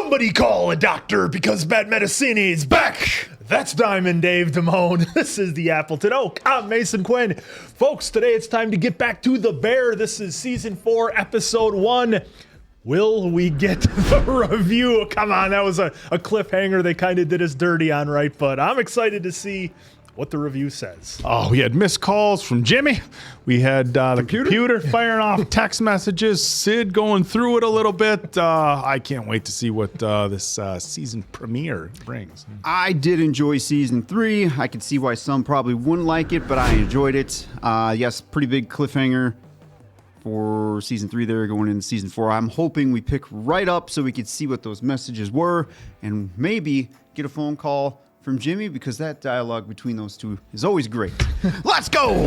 Somebody call a doctor because bad medicine is back. That's Diamond Dave Damone. This is the Appleton Oak. I'm Mason Quinn. Folks, today it's time to get back to The Bear. This is season 4, episode 1. Will we get the review? Come on, that was a cliffhanger they kind of did us dirty on, right? But I'm excited to see what the review says. Oh, we had missed calls from Jimmy. We had the computer firing off text messages. Sid going through it a little bit. I can't wait to see what this season premiere brings. I did enjoy season 3. I can see why some probably wouldn't like it, but I enjoyed it. Yes, pretty big cliffhanger for season 3 there going into season 4. I'm hoping we pick right up so we could see what those messages were and maybe get a phone call from Jimmy, because that dialogue between those two is always great. Let's go!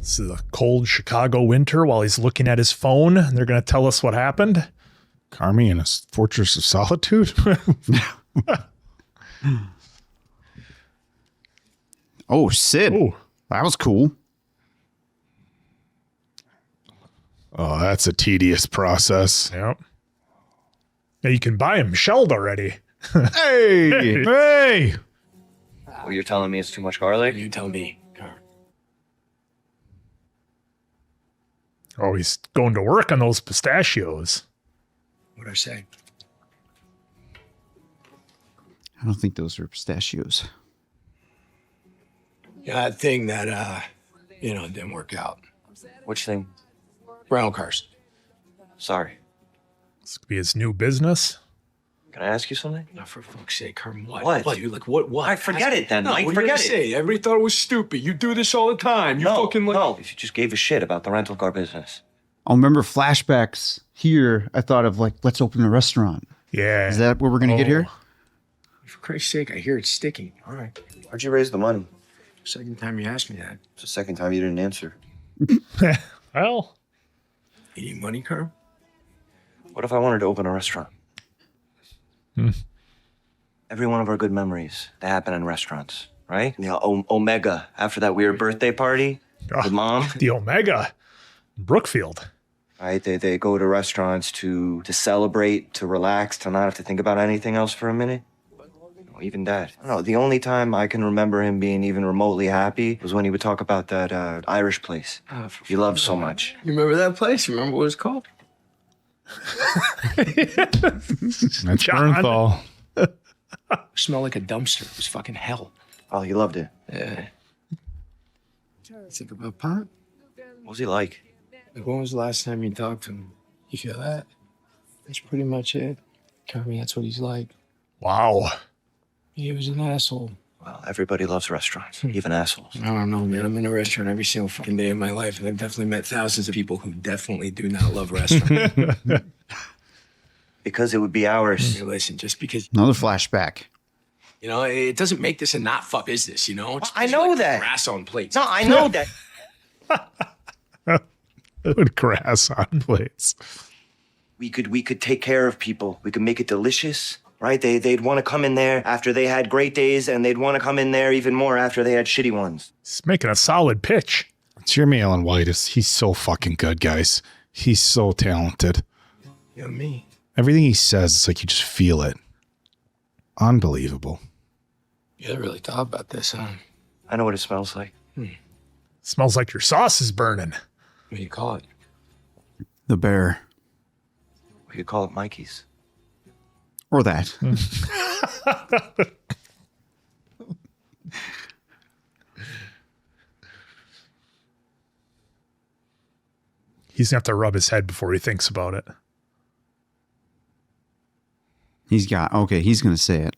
This is a cold Chicago winter while he's looking at his phone, and they're going to tell us what happened. Carmy in a fortress of solitude? Oh, Sid. Ooh. That was cool. Oh, that's a tedious process. Yep. Yeah, you can buy him shelled already. Hey! Hey! Well, you're telling me it's too much garlic? You tell me. Oh, he's going to work on those pistachios. What'd I say? I don't think those are pistachios. Yeah, that thing that, didn't work out. Which thing? Rental cars. Sorry. This could be his new business. Can I ask you something? No, for fuck's sake, Carm, what? What? What, dude? Like, what? I forget it then, No, Mike. what are you Forget gonna it. say? Everybody thought it was stupid. You do this all the time. You fucking like... No. If you just gave a shit about the rental car business. I'll remember flashbacks here. I thought of, like, let's open a restaurant. Yeah. Is that what we're going to get here? For Christ's sake, I hear it's sticking. All right. Where'd you raise the money? Second time you asked me that. It's the second time you didn't answer. Well, You need money, Carm? What if I wanted to open a restaurant? Every one of our good memories, they happen in restaurants, right? Omega, after that weird birthday party with Mom. the Omega. Brookfield. Right? They go to restaurants to celebrate, to relax, to not have to think about anything else for a minute. Oh, even Dad. I don't know. The only time I can remember him being even remotely happy was when he would talk about that Irish place he loved so much. You remember that place? You remember what it's called? That's John. Bernthal. It smelled like a dumpster. It was fucking hell. Oh, he loved it. Yeah. Think about Pop. What was he like? Like, when was the last time you talked to him? You feel that? That's pretty much it. Carmy, that's what he's like. Wow. He was an asshole. Well, everybody loves restaurants, even assholes. I don't know, man. I'm in a restaurant every single fucking day of my life, and I've definitely met thousands of people who definitely do not love restaurants. Because it would be ours. Hey, listen, just because, Another flashback. it doesn't make this a not fuck business, Just I because know you like that. grass on plates. No, I know that. With grass on plates. We could take care of people. We could make it delicious, right? They'd want to come in there after they had great days, and they'd want to come in there even more after they had shitty ones. He's making a solid pitch. It's your Alan Whitus. He's so fucking good, guys. He's so talented. You know me. Everything he says, it's like you just feel it. Unbelievable. You really thought about this, huh? I know what it smells like. Smells like your sauce is burning. What do you call it? The Bear. We could call it Mikey's. Or that. He's going to have to rub his head before he thinks about it. He's going to say it.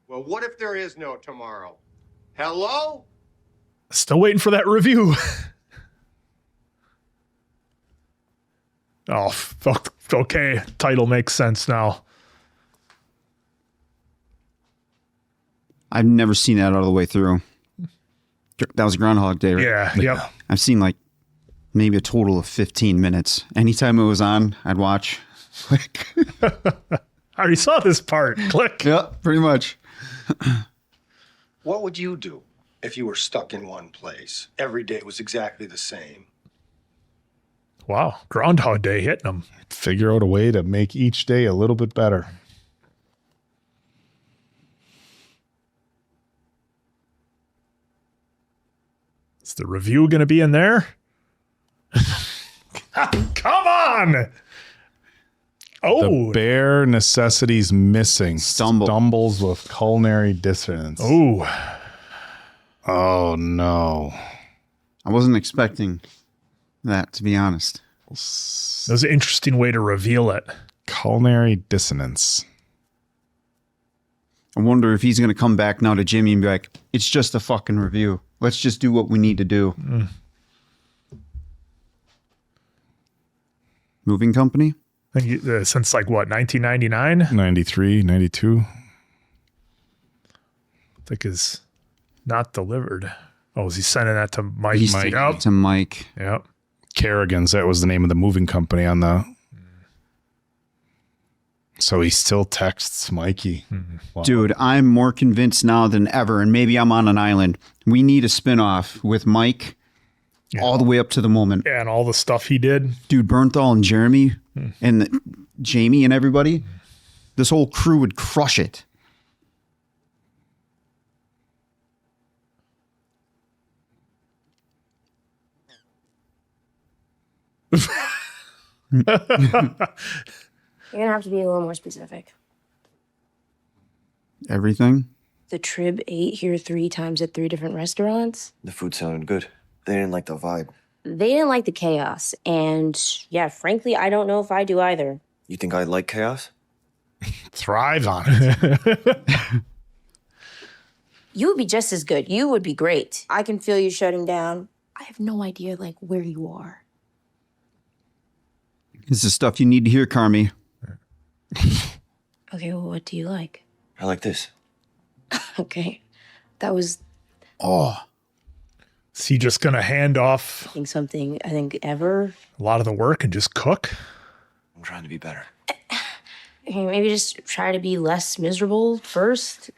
Well, what if there is no tomorrow? Hello? Still waiting for that review. Oh, fuck. Okay. Title makes sense now. I've never seen that all the way through. That was Groundhog Day, right? Yeah. Yep. I've seen like maybe a total of 15 minutes. Anytime it was on, I'd watch. Click. I already saw this part. Click. Yeah, pretty much. What would you do if you were stuck in one place? Every day was exactly the same. Wow. Groundhog Day hitting them. Figure out a way to make each day a little bit better. Is the review going to be in there? Come on. Oh. The bare necessities missing. Stumbles with culinary dissonance. Oh. Oh, no. I wasn't expecting that, to be honest. That was an interesting way to reveal it. Culinary dissonance. I wonder if he's going to come back now to Jimmy and be like, it's just a fucking review. Let's just do what we need to do. Moving company? I think since like what, 1999? 93, 92. I think is not delivered. Oh, is he sending that to Mike? He's Mike. taking it to Mike. Yep. Kerrigan's, that was the name of the moving company on the... So he still texts Mikey. Wow. Dude, I'm more convinced now than ever, and maybe I'm on an island. We need a spinoff with Mike all the way up to the moment. Yeah, and all the stuff he did. Dude, Bernthal and Jeremy and Jamie and everybody, this whole crew would crush it. You're gonna have to be a little more specific. Everything? The Trib ate here 3 times at 3 different restaurants. The food sounded good. They didn't like the vibe. They didn't like the chaos. And yeah, frankly, I don't know if I do either. You think I like chaos? Thrives on it. You would be just as good. You would be great. I can feel you shutting down. I have no idea, like, where you are. This is stuff you need to hear, Carmy. Okay, well, what do you like? I like this. Okay. That was Is he just going to hand off something I think ever. a lot of the work and just cook? I'm trying to be better. Okay, maybe just try to be less miserable first.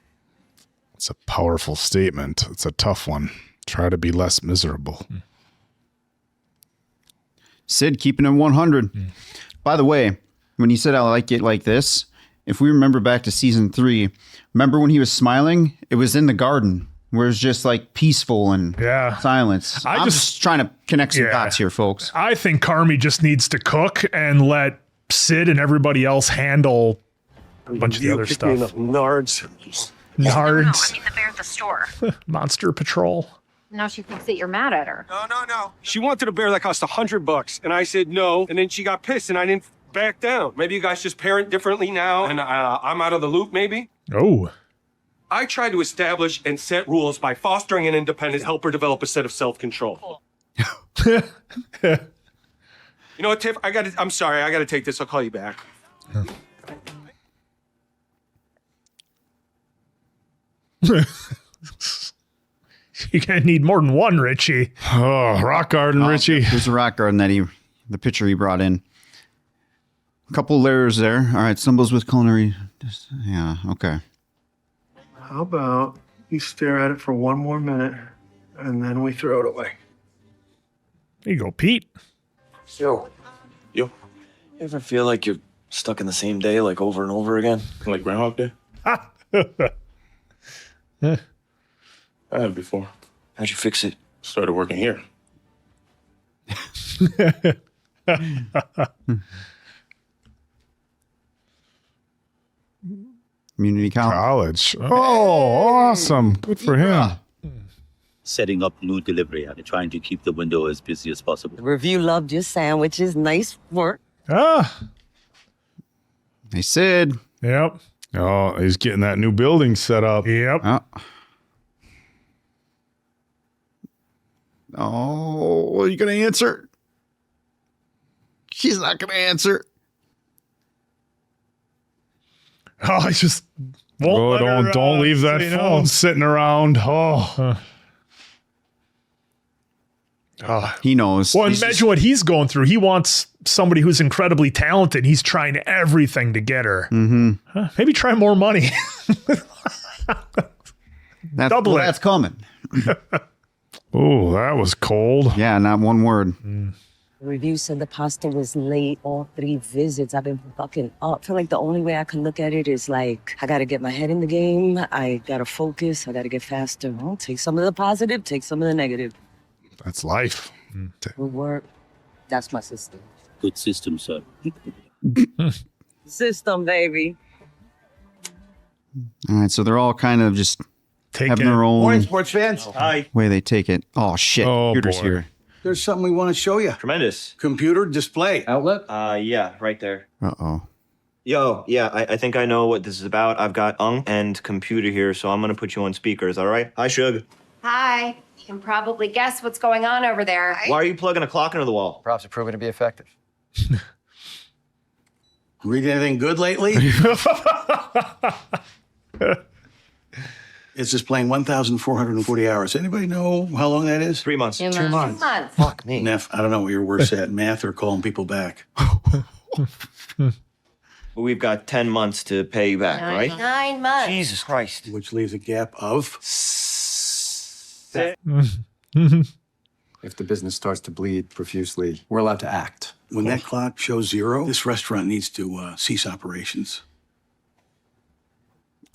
It's a powerful statement. It's a tough one. Try to be less miserable. Sid keeping it 100. By the way, when he said I like it like this, if we remember back to season 3, remember when he was smiling? It was in the garden where it's just like peaceful and silence. I'm just trying to connect some dots here, folks. I think Carmy just needs to cook and let Sid and everybody else handle a bunch of the other stuff. Nards. Nards. I mean the bear at the store. Monster Patrol. Now she thinks that you're mad at her. No. She wanted a bear that cost $100, and I said no, and then she got pissed, and I didn't back down. Maybe you guys just parent differently now, and I'm out of the loop, maybe? Oh. I try to establish and set rules by fostering an independent, help her develop a set of self-control. You know what, Tiff? I'm sorry, I gotta take this. I'll call you back. You're going to need more than one, Richie. Oh, rock garden, Richie. There's a rock garden that the picture he brought in. A couple layers there. All right, symbols with culinary. Yeah, okay. How about you stare at it for one more minute, and then we throw it away? There you go, Pete. Yo. You ever feel like you're stuck in the same day, like over and over again? Like Groundhog Day? I have before. How'd you fix it? Started working here. Community college. Oh, awesome. Good for him. Setting up new delivery and trying to keep the window as busy as possible. The review loved your sandwiches. Nice work. They said. Yep. Oh, he's getting that new building set up. Yep. Oh, are you going to answer? She's not going to answer. Oh, I just won't let her, don't leave that phone sitting around. Oh. He knows. Well, imagine what he's going through. He wants somebody who's incredibly talented. He's trying everything to get her. Mm-hmm. Maybe try more money. Double it. That's coming. Oh, that was cold. Yeah, not one word. The review said the pasta was late all 3 visits. I've been fucking up. I feel like the only way I can look at it is like, I gotta get my head in the game. I gotta focus. I gotta get faster. I'll take some of the positive, take some of the negative. That's life. Good work. That's my system. Good system, sir. System, baby. All right, so they're all kind of just Take having it. their own Morning, sports fans. Hi. way they take it. Oh, shit. Oh, Computer's boy. here. There's something we want to show you. Tremendous. Computer display outlet. Yeah, right there. Uh-oh. Yo, yeah, I think I know what this is about. I've got and computer here, so I'm gonna put you on speakers, all right? Hi, Shug. Hi. You can probably guess what's going on over there. Why are you plugging a clock into the wall? Props are proving to be effective. Read anything good lately? It's displaying 1,440 hours. Anybody know how long that is? 3 months. 2 months. 2 months. Fuck me. Neff, I don't know what you're worse at, math or calling people back. We've got 10 months to pay you back, right? 9 months. Jesus Christ. Which leaves a gap of... If the business starts to bleed profusely, we're allowed to act. When that clock shows 0, this restaurant needs to cease operations.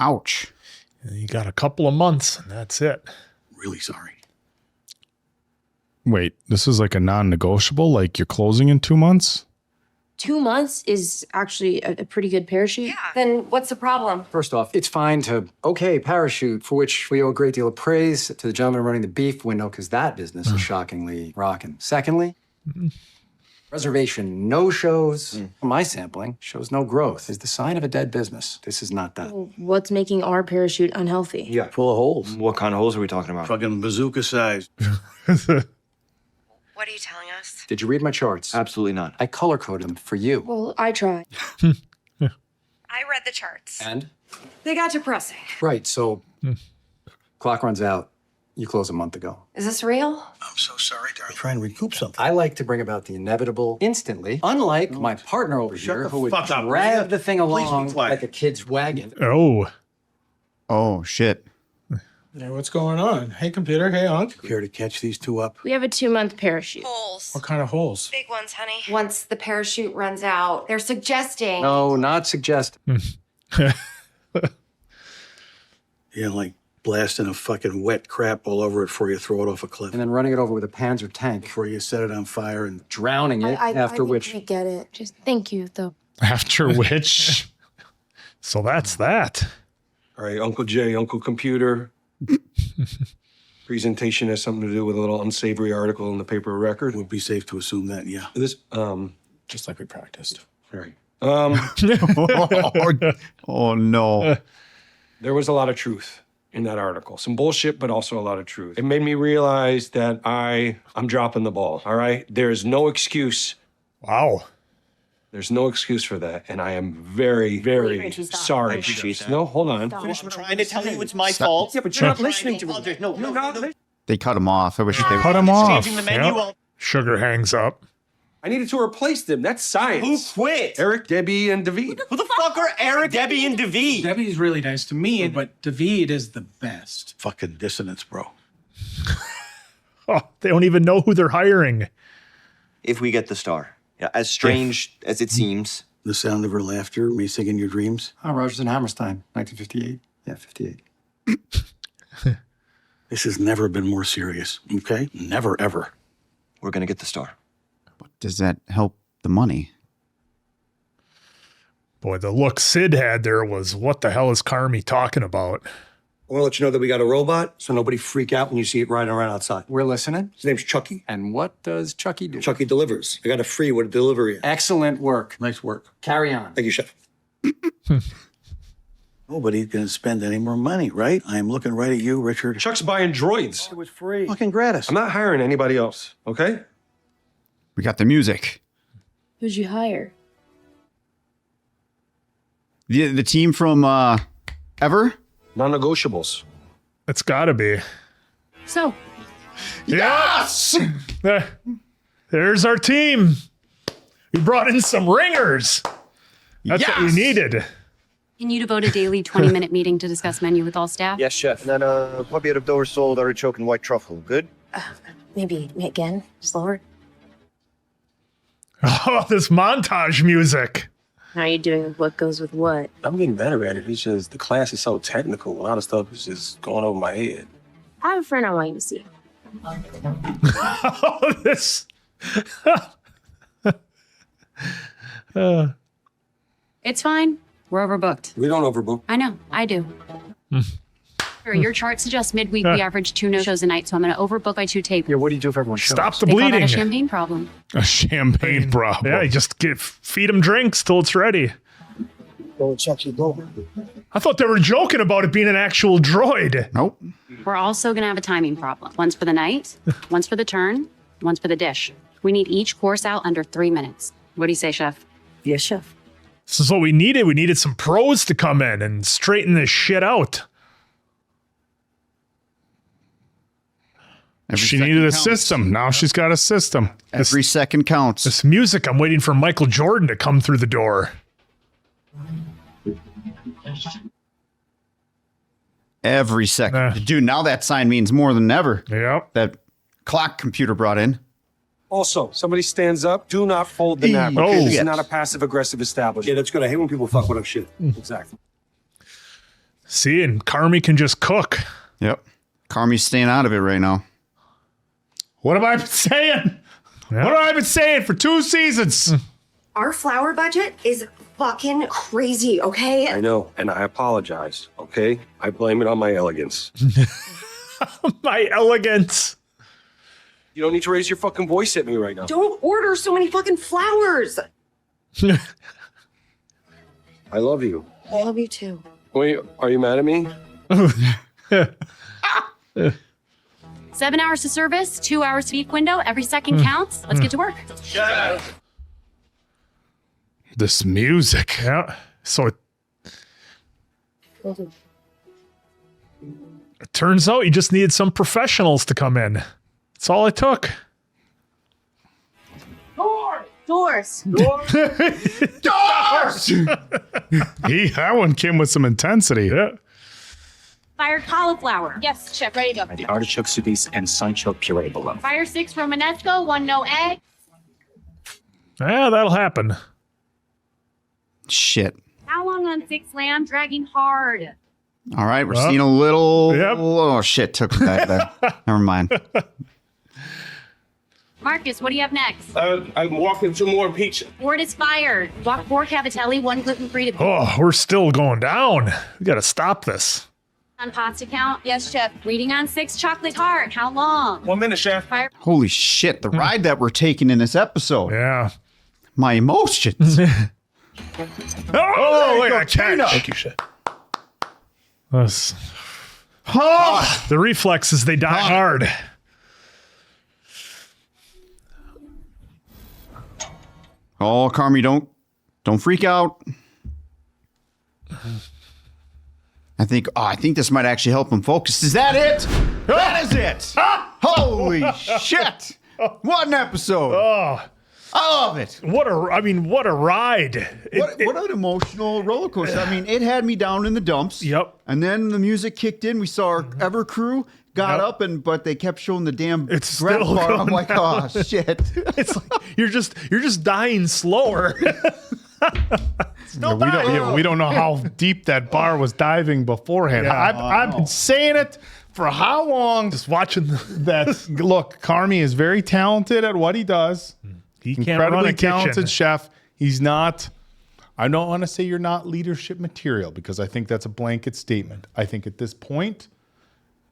Ouch. You got a couple of months, and that's it. Really sorry. Wait, this is like a non-negotiable? Like you're closing in 2 months? 2 months is actually a pretty good parachute. Then what's the problem? First off, it's fine to, okay, parachute, for which we owe a great deal of praise to the gentleman running the beef window, because that business is shockingly rocking. Secondly, reservation no-shows. My sampling shows no growth. Is the sign of a dead business. This is not that. What's making our parachute unhealthy? Yeah. Full of holes. What kind of holes are we talking about? Fucking bazooka size. What are you telling us? Did you read my charts? Absolutely not. I color-coded them for you. Well, I tried. I read the charts. And? They got depressing. Right, so clock runs out. You closed a month ago. Is this real? I'm so sorry, darling. Trying to recoup something. I like to bring about the inevitable instantly, unlike my partner over here the who would fuck up, drag will ya? the thing Please be along quiet. like a kid's wagon. Oh. Oh, shit. Hey, what's going on? Hey, computer. Hey, Unc. Care to catch these two up? We have a 2-month parachute. Holes. What kind of holes? Big ones, honey. Once the parachute runs out, they're suggesting. No, not suggest. Yeah, like blasting a fucking wet crap all over it before you throw it off a cliff. And then running it over with a Panzer tank. Before you set it on fire and drowning it, I after think which... we get it. Just thank you, though. After which... So that's that. All right, Uncle Jay, Uncle Computer. Presentation has something to do with a little unsavory article in the paper record. Would be safe to assume that, yeah. This, Just like we practiced. right. Oh, no. There was a lot of truth in that article. Some bullshit, but also a lot of truth. It made me realize that I'm dropping the ball, all right? There's no excuse. Wow. There's no excuse for that. And I am very, very Richie, stop. sorry. Richie, No, hold on. Stop. I'm trying to tell you it's my fault. Yeah, but you're not listening to me. No, you're not listening. They cut him off. I wish they Cut him off. Changing the menu. Yep. Sugar hangs up. I needed to replace them. That's science. Who quit? Eric, Debbie, and David. Who the fuck are Eric, Debbie, and David? Debbie's really nice to me, but David is the best. fucking dissonance, bro. Oh, they don't even know who they're hiring. If we get the star. Yeah, as strange as it seems. The sound of her laughter, me singing your dreams. Oh, Rogers and Hammerstein, 1958. Yeah, 58. This has never been more serious, okay? Never, ever. We're gonna get the star. Does that help the money? Boy, the look Sid had there was, what the hell is Carmy talking about? I want to let you know that we got a robot, so nobody freak out when you see it riding around outside. We're listening. His name's Chucky. And what does Chucky do? Chucky delivers. I got a free with a delivery. Excellent work. Nice work. Carry on. Thank you, Chef. Nobody's gonna spend any more money, right? I'm looking right at you, Richard. Chuck's buying droids. It was free. Fucking gratis. I'm not hiring anybody else, okay? We got the music. Who'd you hire? The team from Ever? Non-negotiables. It's gotta be. So, Yes! There's our team. We brought in some ringers. That's what we needed. Can you devote a daily 20-minute meeting to discuss menu with all staff? Yes, chef. And then puppy out of door sold artichoke and white truffle. Good? Maybe again, slower. Oh, this montage music. How are you doing with what goes with what? I'm getting better at it. It's just the class is so technical. A lot of stuff is just going over my head. I have a friend I want you to see. Oh, this. It's fine. We're overbooked. We don't overbook. I know. I do. Your chart suggests midweek we average 2 no-shows a night, so I'm going to overbook by 2 tables. Yeah, what do you do if everyone shows? Stop the They call that bleeding. a champagne problem. A champagne problem. Yeah, you just feed them drinks till it's ready. Go check your door. I thought they were joking about it being an actual droid. Nope. We're also going to have a timing problem. One's for the night, one's for the turn, one's for the dish. We need each course out under 3 minutes. What do you say, chef? Yes, chef. This is what we needed. We needed some pros to come in and straighten this shit out. She needed a system. Now she's got a system. Every second counts. This music, I'm waiting for Michael Jordan to come through the door. Every second. Dude, now that sign means more than ever. Yep. That clock computer brought in. Also, somebody stands up, do not fold the napkin. Oh, This is yes. not a passive-aggressive establishment. Yeah, that's good. I hate when people fuck with our shit. Exactly. See, and Carmy can just cook. Yep. Carmy's staying out of it right now. What have I been saying? What have I been saying for 2 seasons? Our flour budget is fucking crazy, okay? I know, and I apologize, okay? I blame it on my elegance. My elegance. You don't need to raise your fucking voice at me right now. Don't order so many fucking flowers. I love you. I love you too. Wait, are you mad at me? 7 hours to service, 2 hours to beef window. Every second counts. Let's get to work. This music. Yeah. So it turns out you just needed some professionals to come in. That's all it took. Doors. Doors! That one came with some intensity. Yeah. Fire cauliflower. Yes, chef, ready to go. The artichoke soups and sunchoke puree below. Fire 6 Romanesco, 1 no egg. Yeah, that'll happen. Shit. How long on 6 lamb? Dragging hard. All right, we're seeing a little. Yep. Oh, shit. Took it back there. Never mind. Marcus, what do you have next? I'm walking to more pizza. Board is fired. Walk 4 cavatelli, 1 gluten-free to Oh, we're still going down. We got to stop this. on pasta count. Yes, chef. Reading on 6 chocolate tart. How long? 1 minute, chef. Fire. Holy shit. The ride that we're taking in this episode. Yeah. My emotions. Oh, look go, at that catch. Tina. Thank you, chef. The reflexes, they die hard. Oh, Carmy, don't freak out. I think this might actually help him focus. Is that it? That is it. Holy shit. What an episode. Oh, I love it. what a ride. What an emotional roller coaster. I mean, it had me down in the dumps. Yep. And then the music kicked in. We saw our ever crew got up, but they kept showing the damn It's grab still bar. I'm going like, down. oh shit. It's like you're just dying slower. We don't know how deep that bar was diving beforehand. Yeah, I've been saying it for how long? Just watching that. Look, Carmy is very talented at what he does. He can't run Incredibly a kitchen. talented chef. He's not. I don't want to say you're not leadership material because I think that's a blanket statement. I think at this point,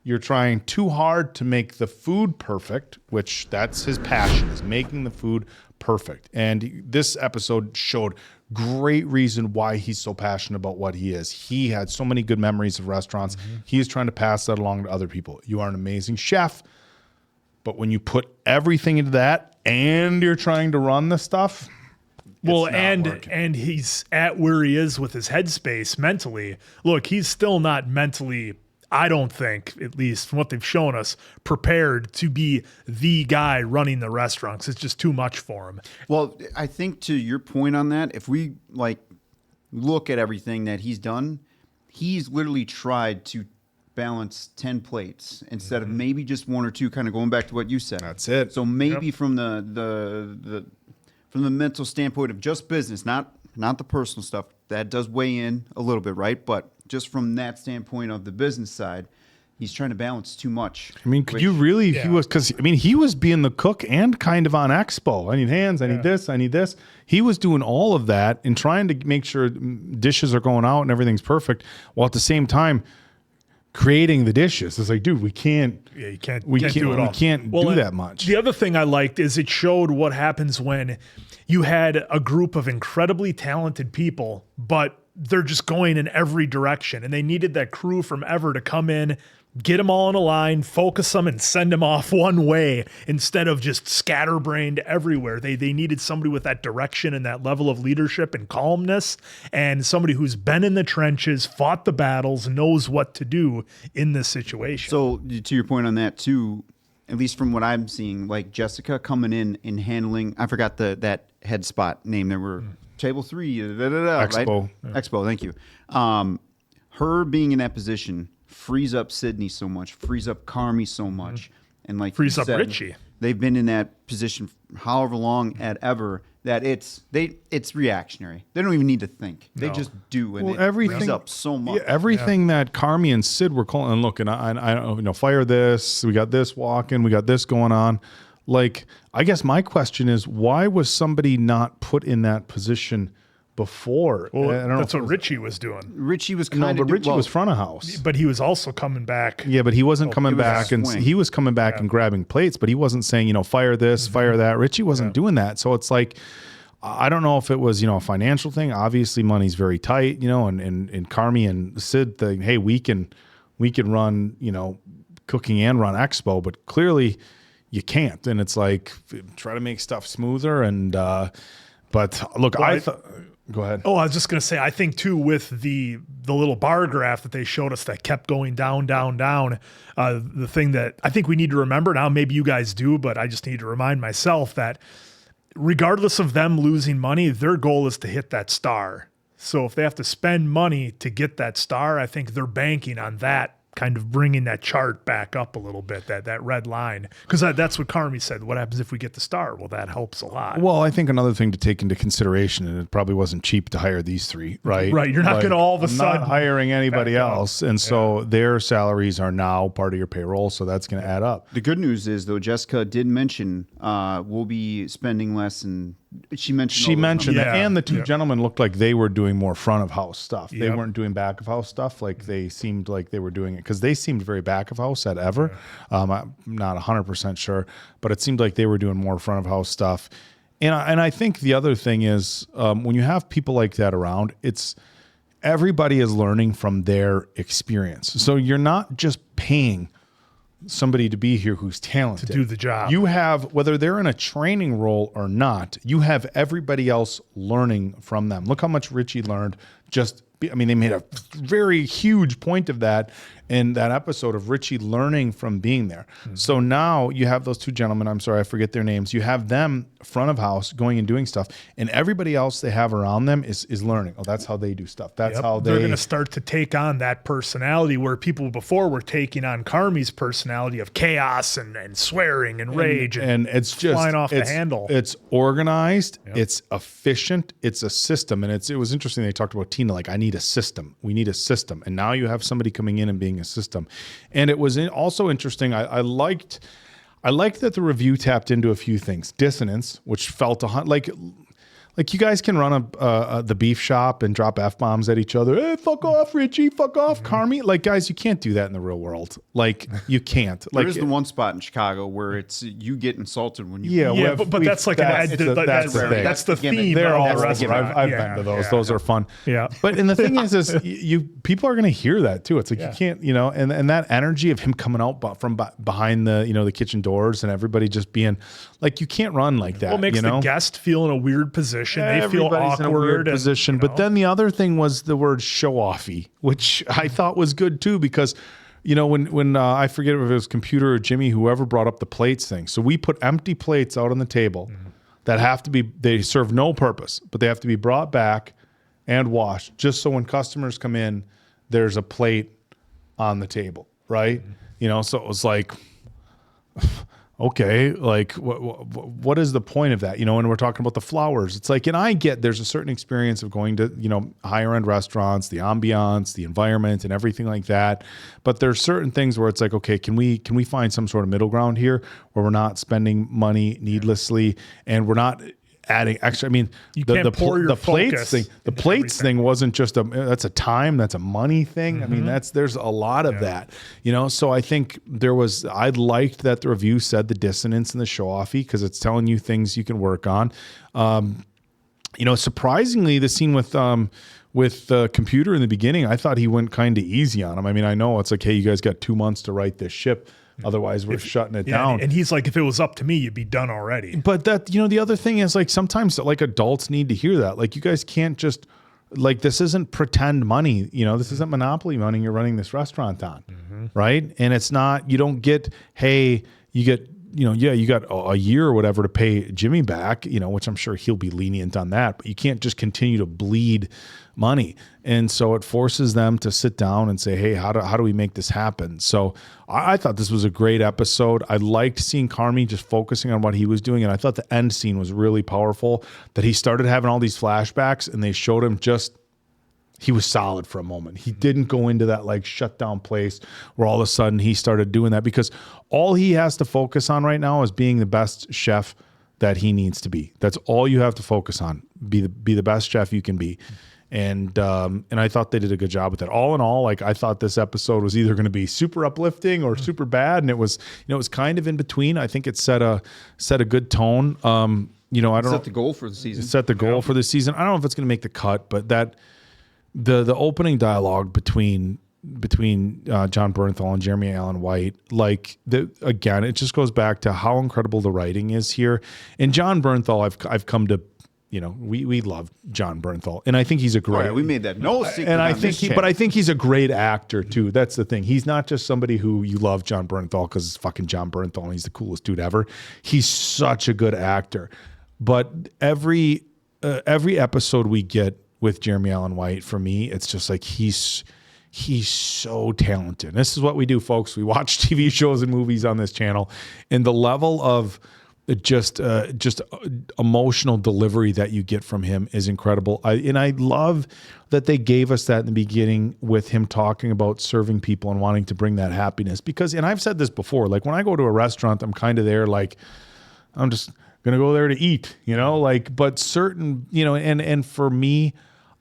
you're trying too hard to make the food perfect, which that's his passion, is making the food perfect. And this episode showed great reason why he's so passionate about what he is. He had so many good memories of restaurants. He is trying to pass that along to other people. You are an amazing chef, but when you put everything into that and you're trying to run the stuff, Well, and he's at where he is with his headspace mentally. Look, he's still not mentally I don't think, at least from what they've shown us, prepared to be the guy running the restaurants. It's just too much for him. Well, I think to your point on that, if we like look at everything that he's done, he's literally tried to balance 10 plates instead of maybe just one or two, kind of going back to what you said. That's it. So maybe from the mental standpoint of just business, not the personal stuff, that does weigh in a little bit, right? But just from that standpoint of the business side, he's trying to balance too much. I mean, could you really, he was, because, I mean, he was being the cook and kind of on expo. I need hands, I need this, I need this. He was doing all of that and trying to make sure dishes are going out and everything's perfect, while at the same time creating the dishes. It's like, dude, we can't. Yeah, you can't. We can't do it all. We can't do that much. The other thing I liked is it showed what happens when you had a group of incredibly talented people, but they're just going in every direction, and they needed that crew from Ever to come in, get them all in a line, focus them, and send them off one way instead of just scatterbrained everywhere. They needed somebody with that direction and that level of leadership and calmness, and somebody who's been in the trenches, fought the battles, knows what to do in this situation. So to your point on that too, at least from what I'm seeing, like Jessica coming in and handling, I forgot that head spot name. There were table 3, Expo. right? Yeah. Expo, thank you. Her being in that position frees up Sydney so much, frees up Carmy so much, and like frees you up said, Richie. They've been in that position however long at Ever that it's reactionary. They don't even need to think. They just do, and it frees up so much. Yeah, everything that Carmy and Sid were calling, and look, and I don't fire this. We got this walking. We got this going on. Like, I guess my question is, why was somebody not put in that position before? Well, that's what Richie was doing. Richie was kind of but Richie was front of house. But he was also coming back. Yeah, but he wasn't coming back, and he was coming back and grabbing plates, but he wasn't saying, fire this, fire that. Richie wasn't doing that. So it's like, I don't know if it was, a financial thing. Obviously, money's very tight, and Carmy and Sid think, hey, we can run, cooking and run Expo, but clearly you can't. And it's like, try to make stuff smoother. And but look, go ahead. Oh, I was just going to say, I think too, with the little bar graph that they showed us that kept going down, the thing that I think we need to remember now, maybe you guys do, but I just need to remind myself that regardless of them losing money, their goal is to hit that star. So if they have to spend money to get that star, I think they're banking on that kind of bringing that chart back up a little bit, that red line. Because that's what Carmy said. What happens if we get the star? Well, that helps a lot. Well, I think another thing to take into consideration, and it probably wasn't cheap to hire these 3, right? Right. You're not going to all of a sudden not hiring anybody else. And so their salaries are now part of your payroll. So that's going to add up. The good news is, though, Jessica did mention we'll be spending less, and she mentioned that. And the 2 gentlemen looked like they were doing more front of house stuff. They weren't doing back of house stuff. Like they seemed like they were doing it because they seemed very back of house at Ever. I'm not 100% sure, but it seemed like they were doing more front of house stuff. And I think the other thing is when you have people like that around, it's everybody is learning from their experience. So you're not just paying somebody to be here who's talented to do the job. You have, whether they're in a training role or not, you have everybody else learning from them. Look how much Richie learned. They made a very huge point of that in that episode of Richie learning from being there. So now you have those 2 gentlemen, I'm sorry, I forget their names. You have them front of house going and doing stuff, and everybody else they have around them is learning. Oh, that's how they do stuff. That's how they're going to start to take on that personality where people before were taking on Carmy's personality of chaos and swearing and rage and it's just flying off the handle. It's organized, it's efficient, it's a system. And it was interesting they talked about Tina, like, I need a system. We need a system. And now you have somebody coming in and being a system. And it was also interesting. I liked that the review tapped into a few things. Dissonance, which felt like you guys can run the beef shop and drop F-bombs at each other. Hey, fuck off, Richie. Fuck off, Carmy. Like, guys, you can't do that in the real world. Like, you can't. Like, there's the one spot in Chicago where it's you get insulted when you. Yeah, but that's like that's the theme. They're all restaurants. I've been to those. Those are fun. Yeah. But and the thing is people are going to hear that too. It's like you can't, and that energy of him coming out from behind the the kitchen doors and everybody just being like, you can't run like that. Well, it makes the guest feel in a weird position. They feel awkward. In a weird position. But then the other thing was the word show-offy, which I thought was good too, because when I forget if it was Computer or Jimmy, whoever brought up the plates thing. So we put empty plates out on the table that have to be, they serve no purpose, but they have to be brought back and washed just so when customers come in, there's a plate on the table, right? So it was like, okay, like what is the point of that? When we're talking about the flowers, it's like, and I get there's a certain experience of going to, higher end restaurants, the ambiance, the environment and everything like that. But there's certain things where it's like, okay, can we find some sort of middle ground here where we're not spending money needlessly and we're not adding extra. I mean, the plates thing, thing wasn't just that's a time, that's a money thing. I mean, there's a lot of that, so I think I liked that the review said the dissonance and the show offy because it's telling you things you can work on. Surprisingly, the scene with the Computer in the beginning, I thought he went kind of easy on him. I mean, I know it's like, hey, you guys got 2 months to write this ship. Otherwise, we're shutting it down. And he's like, if it was up to me, you'd be done already. But that, the other thing is like sometimes like adults need to hear that. Like you guys can't just like, this isn't pretend money. This isn't monopoly money you're running this restaurant on. Right. And it's not, you don't get, hey, you get, you got a year or whatever to pay Jimmy back, which I'm sure he'll be lenient on that, but you can't just continue to bleed money. And so it forces them to sit down and say, hey, how do we make this happen? So I thought this was a great episode. I liked seeing Carmy just focusing on what he was doing. And I thought the end scene was really powerful, that he started having all these flashbacks and they showed him he was solid for a moment. He didn't go into that like shut down place where all of a sudden he started doing that, because all he has to focus on right now is being the best chef that he needs to be. That's all you have to focus on. Be the best chef you can be. And I thought they did a good job with that. All in all, like I thought this episode was either going to be super uplifting or super bad, and it was kind of in between. I think it set a good tone. I don't know. Set the goal for the season. Set the goal for the season. I don't know if it's going to make the cut, but that the opening dialogue between Jon Bernthal and Jeremy Allen White, again, it just goes back to how incredible the writing is here. And Jon Bernthal, I've come to. We love Jon Bernthal, and I think he's a great. We made that no secret. And I think he's a great actor too. That's the thing. He's not just somebody who you love Jon Bernthal because it's fucking Jon Bernthal and he's the coolest dude ever. He's such a good actor. But every episode we get with Jeremy Allen White, for me, it's just like he's so talented. And this is what we do, folks. We watch TV shows and movies on this channel, and the level of just emotional delivery that you get from him is incredible. I love that they gave us that in the beginning with him talking about serving people and wanting to bring that happiness. Because, and I've said this before, like when I go to a restaurant, I'm kind of there like, I'm just going to go there to eat, but certain, and for me,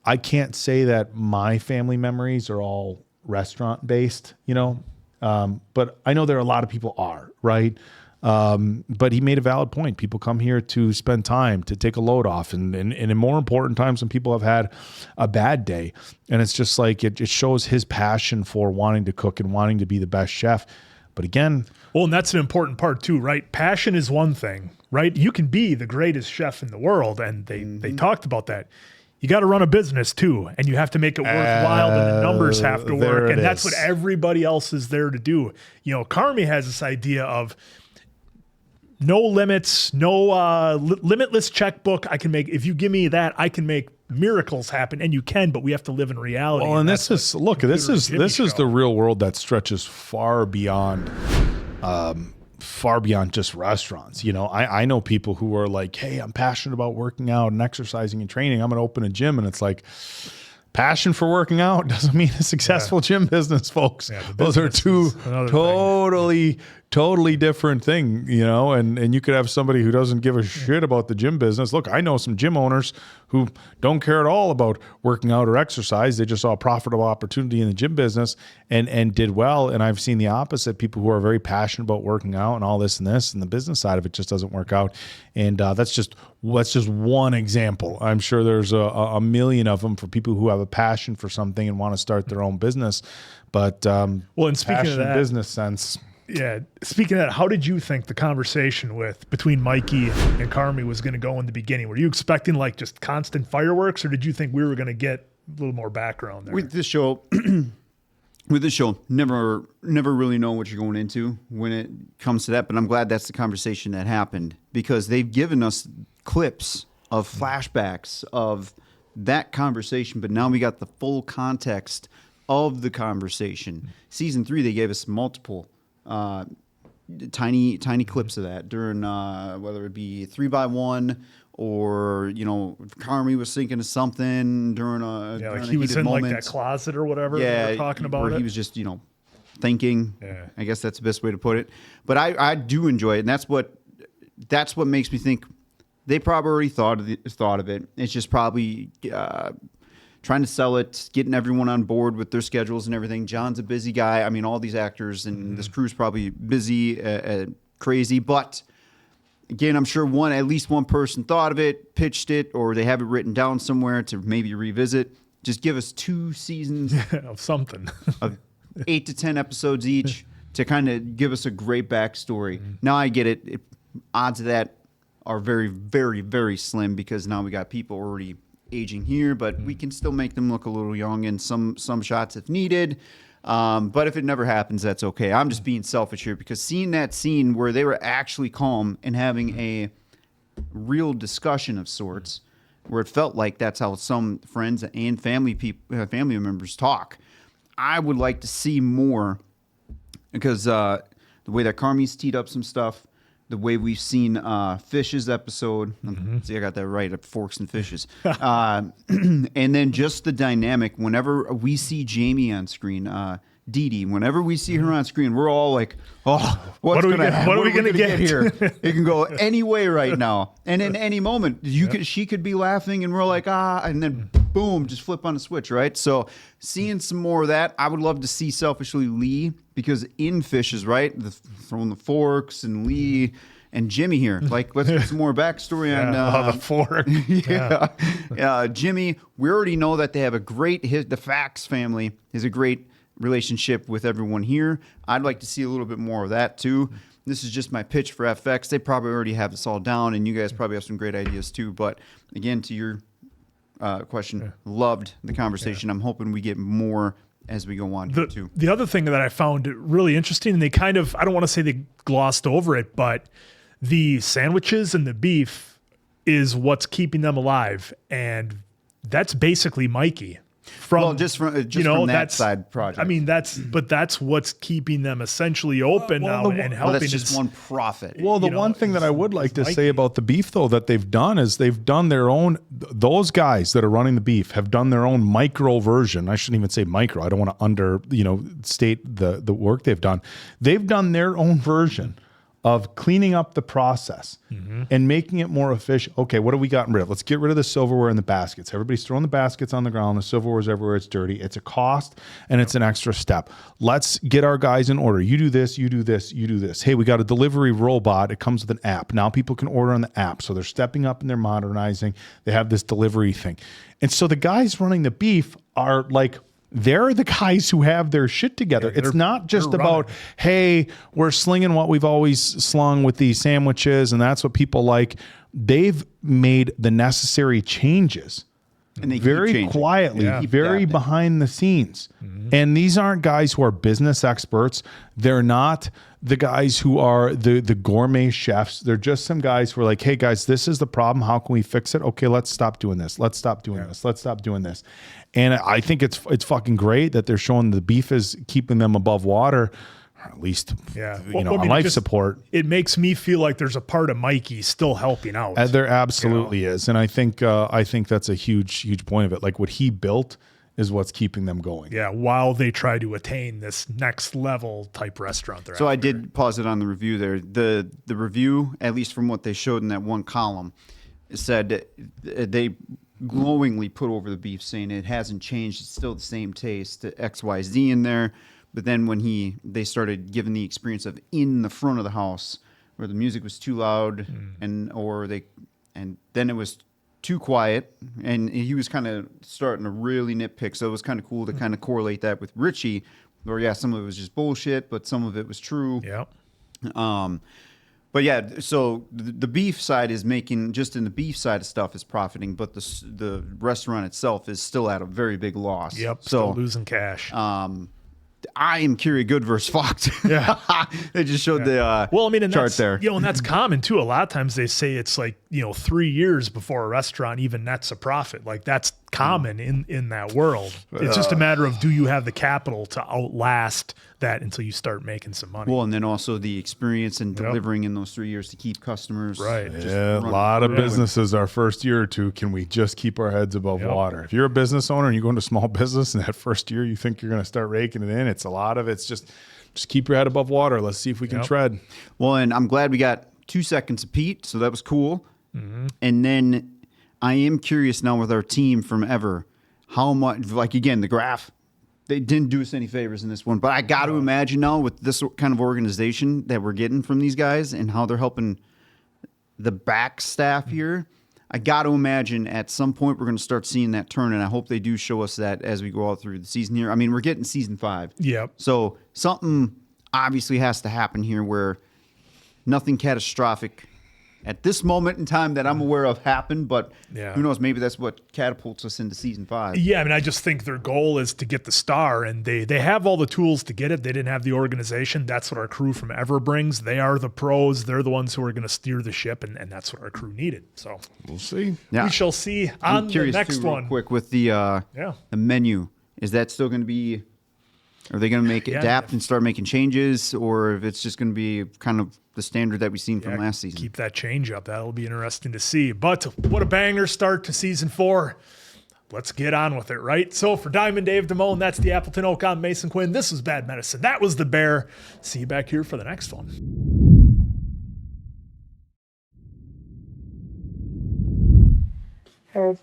I can't say that my family memories are all restaurant based, but I know there are a lot of people are, right? But he made a valid point. People come here to spend time, to take a load off, and in more important times when people have had a bad day. And it's just like, it shows his passion for wanting to cook and wanting to be the best chef. But again, well, and that's an important part too, right? Passion is one thing, right? You can be the greatest chef in the world, and they talked about that. You got to run a business too, and you have to make it worthwhile, and the numbers have to work, and that's what everybody else is there to do. Carmy has this idea of no limits, no limitless checkbook. I can make, if you give me that, I can make miracles happen, and you can, but we have to live in reality. Well, and this is the real world that stretches far beyond just restaurants. I know people who are like, hey, I'm passionate about working out and exercising and training. I'm going to open a gym. And it's like, passion for working out doesn't mean a successful gym business, folks. Yeah, those are two totally different thing, and you could have somebody who doesn't give a shit about the gym business. Look, I know some gym owners who don't care at all about working out or exercise. They just saw a profitable opportunity in the gym business and did well. And I've seen the opposite, people who are very passionate about working out and all this, and the business side of it just doesn't work out. And that's just one example. I'm sure there's a million of them for people who have a passion for something and want to start their own business. But and speaking of that, business sense. Yeah. Speaking of that, how did you think the conversation between Mikey and Carmy was going to go in the beginning? Were you expecting like just constant fireworks, or did you think we were going to get a little more background there? With this show, with this show, never really know what you're going into when it comes to that. But I'm glad that's the conversation that happened, because they've given us clips of flashbacks of that conversation, but now we got the full context of the conversation. Season 3, they gave us multiple tiny clips of that during whether it be 3x1 or Carmy was thinking of something during a like he was in moment. like that closet or whatever they were talking about. Where he was just thinking. Yeah. I guess that's the best way to put it. But I do enjoy it, and that's what makes me think they probably already thought of it. It's just probably trying to sell it, getting everyone on board with their schedules and everything. John's a busy guy. I mean, all these actors and this crew's probably busy, crazy. But again, I'm sure at least one person thought of it, pitched it, or they have it written down somewhere to maybe revisit. Just give us 2 seasons of something, of 8 to 10 episodes each to kind of give us a great backstory. Now I get it. Odds of that are very, very, very slim, because now we got people already aging here, but we can still make them look a little young in some shots if needed. But if it never happens, that's okay. I'm just being selfish here, because seeing that scene where they were actually calm and having a real discussion of sorts, where it felt like that's how some friends and family members talk, I would like to see more, because the way that Carmy's teed up some stuff, the way we've seen Fish's episode. See, I got that right, Forks and Fishes. And then just the dynamic, whenever we see Jamie on screen, Dee Dee, whenever we see her on screen, we're all like, oh, what are we going to get here? It can go any way right now. And in any moment, she could be laughing and we're like, and then boom, just flip on a switch, right? So seeing some more of that, I would love to see selfishly Lee, because in Fishes, right, throwing the forks, and Lee and Jimmy here. Like, let's get some more backstory on the fork. Jimmy, we already know that they have the Fax family is a great relationship with everyone here. I'd like to see a little bit more of that too. This is just my pitch for FX. They probably already have this all down, and you guys probably have some great ideas too. But again, to your question, loved the conversation. I'm hoping we get more as we go on too. The other thing that I found really interesting, and they kind of, I don't want to say they glossed over it, but the sandwiches and the beef is what's keeping them alive. And that's basically Mikey. From that side project. I mean, that's what's keeping them essentially open now and helping. Well, that's just one profit. Well, the one thing that I would like to say about the beef, though, that they've done is they've done their own. Those guys that are running the beef have done their own micro version. I shouldn't even say micro. I don't want to state the work they've done. They've done their own version of cleaning up the process and making it more efficient. Okay, what have we gotten rid of? Let's get rid of the silverware and the baskets. Everybody's throwing the baskets on the ground. The silverware's everywhere. It's dirty. It's a cost, and it's an extra step. Let's get our guys in order. You do this, you do this, you do this. Hey, we got a delivery robot. It comes with an app. Now people can order on the app. So they're stepping up and they're modernizing. They have this delivery thing. And so the guys running the beef are like, they're the guys who have their shit together. It's not just about, hey, we're slinging what we've always slung with these sandwiches, and that's what people like. They've made the necessary changes. And they very quietly, very behind the scenes. And these aren't guys who are business experts. They're not the guys who are the gourmet chefs. They're just some guys who are like, hey, guys, this is the problem. How can we fix it? Okay, let's stop doing this. Let's stop doing this. Let's stop doing this. And I think it's fucking great that they're showing the beef is keeping them above water, or at least life support. It makes me feel like there's a part of Mikey still helping out. There absolutely is, and I think that's a huge point of it. Like what he built is what's keeping them going. Yeah, while they try to attain this next level type restaurant. So I did pause it on the review there. The review, at least from what they showed in that one column, said they glowingly put over the beef, saying it hasn't changed. It's still the same taste, XYZ in there. But then when they started giving the experience of in the front of the house where the music was too loud and then it was too quiet, and he was kind of starting to really nitpick. So it was kind of cool to kind of correlate that with Richie, where some of it was just bullshit, but some of it was true. Yeah. But yeah, so the beef side is making, just in the beef side of stuff is profiting, but the restaurant itself is still at a very big loss. Yep, still losing cash. I am Kiri good versus fucked. Yeah. They just showed the well, I mean, and chart that's, there. You know, and that's common too. A lot of times they say it's like, 3 years before a restaurant even nets a profit. Like that's common in that world. It's just a matter of, do you have the capital to outlast that until you start making some money? Well, and then also the experience in delivering in those 3 years to keep customers. Right. Yeah, a lot of businesses our first year or two, can we just keep our heads above water? If you're a business owner and you go into small business and that first year you think you're going to start raking it in, it's a lot of it's just keep your head above water. Let's see if we can tread. Well, and I'm glad we got 2 seconds of Pete, so that was cool. Mm-hmm. And then I am curious now with our team from Ever, how much, like again, the graph, they didn't do us any favors in this one, but I got to imagine now with this kind of organization that we're getting from these guys and how they're helping the back staff here, I got to imagine at some point we're going to start seeing that turn, and I hope they do show us that as we go out through the season here. I mean, we're getting season 5. Yep. So something obviously has to happen here where nothing catastrophic at this moment in time that I'm aware of happened, but who knows, maybe that's what catapults us into season 5. Yeah, I mean, I just think their goal is to get the star, and they have all the tools to get it. They didn't have the organization. That's what our crew from Ever brings. They are the pros. They're the ones who are going to steer the ship, and that's what our crew needed. So we'll see. We shall see I'm on the curious next too, real one. quick with the menu. Is that still going to be? Are they going to make adapt and start making changes, or if it's just going to be kind of the standard that we've seen from last season? Keep that change up. That'll be interesting to see. But what a banger start to season 4. Let's get on with it, right? So for Diamond Dave Damone, that's the Appleton Oak. I'm Mason Quinn. This was Bad Medicine. That was the Bear. See you back here for the next one. Heard.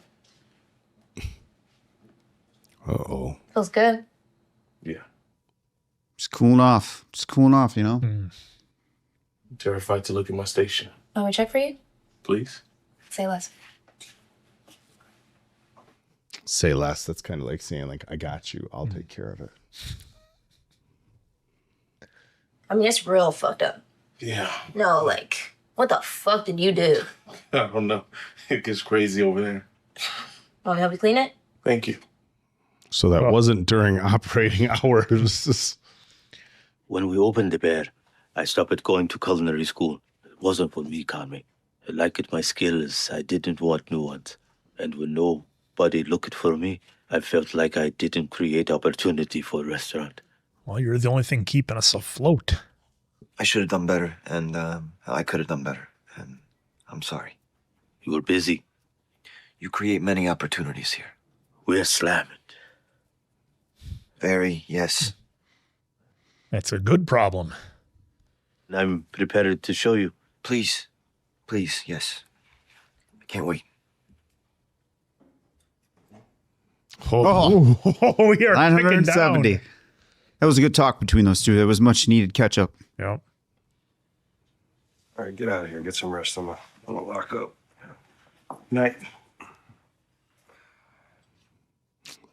Uh-oh. Feels good. Yeah. Just cooling off. Just cooling off, you know? Terrified to look at my station. Want me to check for you? Please. Say less. Say less. That's kind of like saying, like, I got you. I'll take care of it. I mean, it's real fucked up. Yeah. No, like, what the fuck did you do? I don't know. It gets crazy over there. Want me to help you clean it? Thank you. So that wasn't during operating hours. When we opened the Bear, I stopped going to culinary school. It wasn't for me, Carmy. I liked my skills. I didn't want new ones. And when nobody looked for me, I felt like I didn't create opportunity for a restaurant. Well, you're the only thing keeping us afloat. I should have done better, and I could have done better, and I'm sorry. You were busy. You create many opportunities here. We're slammed. Very, yes. That's a good problem. I'm prepared to show you. Please, yes. I can't wait. Oh, we are 970. That was a good talk between those two. That was much needed catch up. Yep. All right, get out of here. Get some rest. I'm gonna lock up. Night.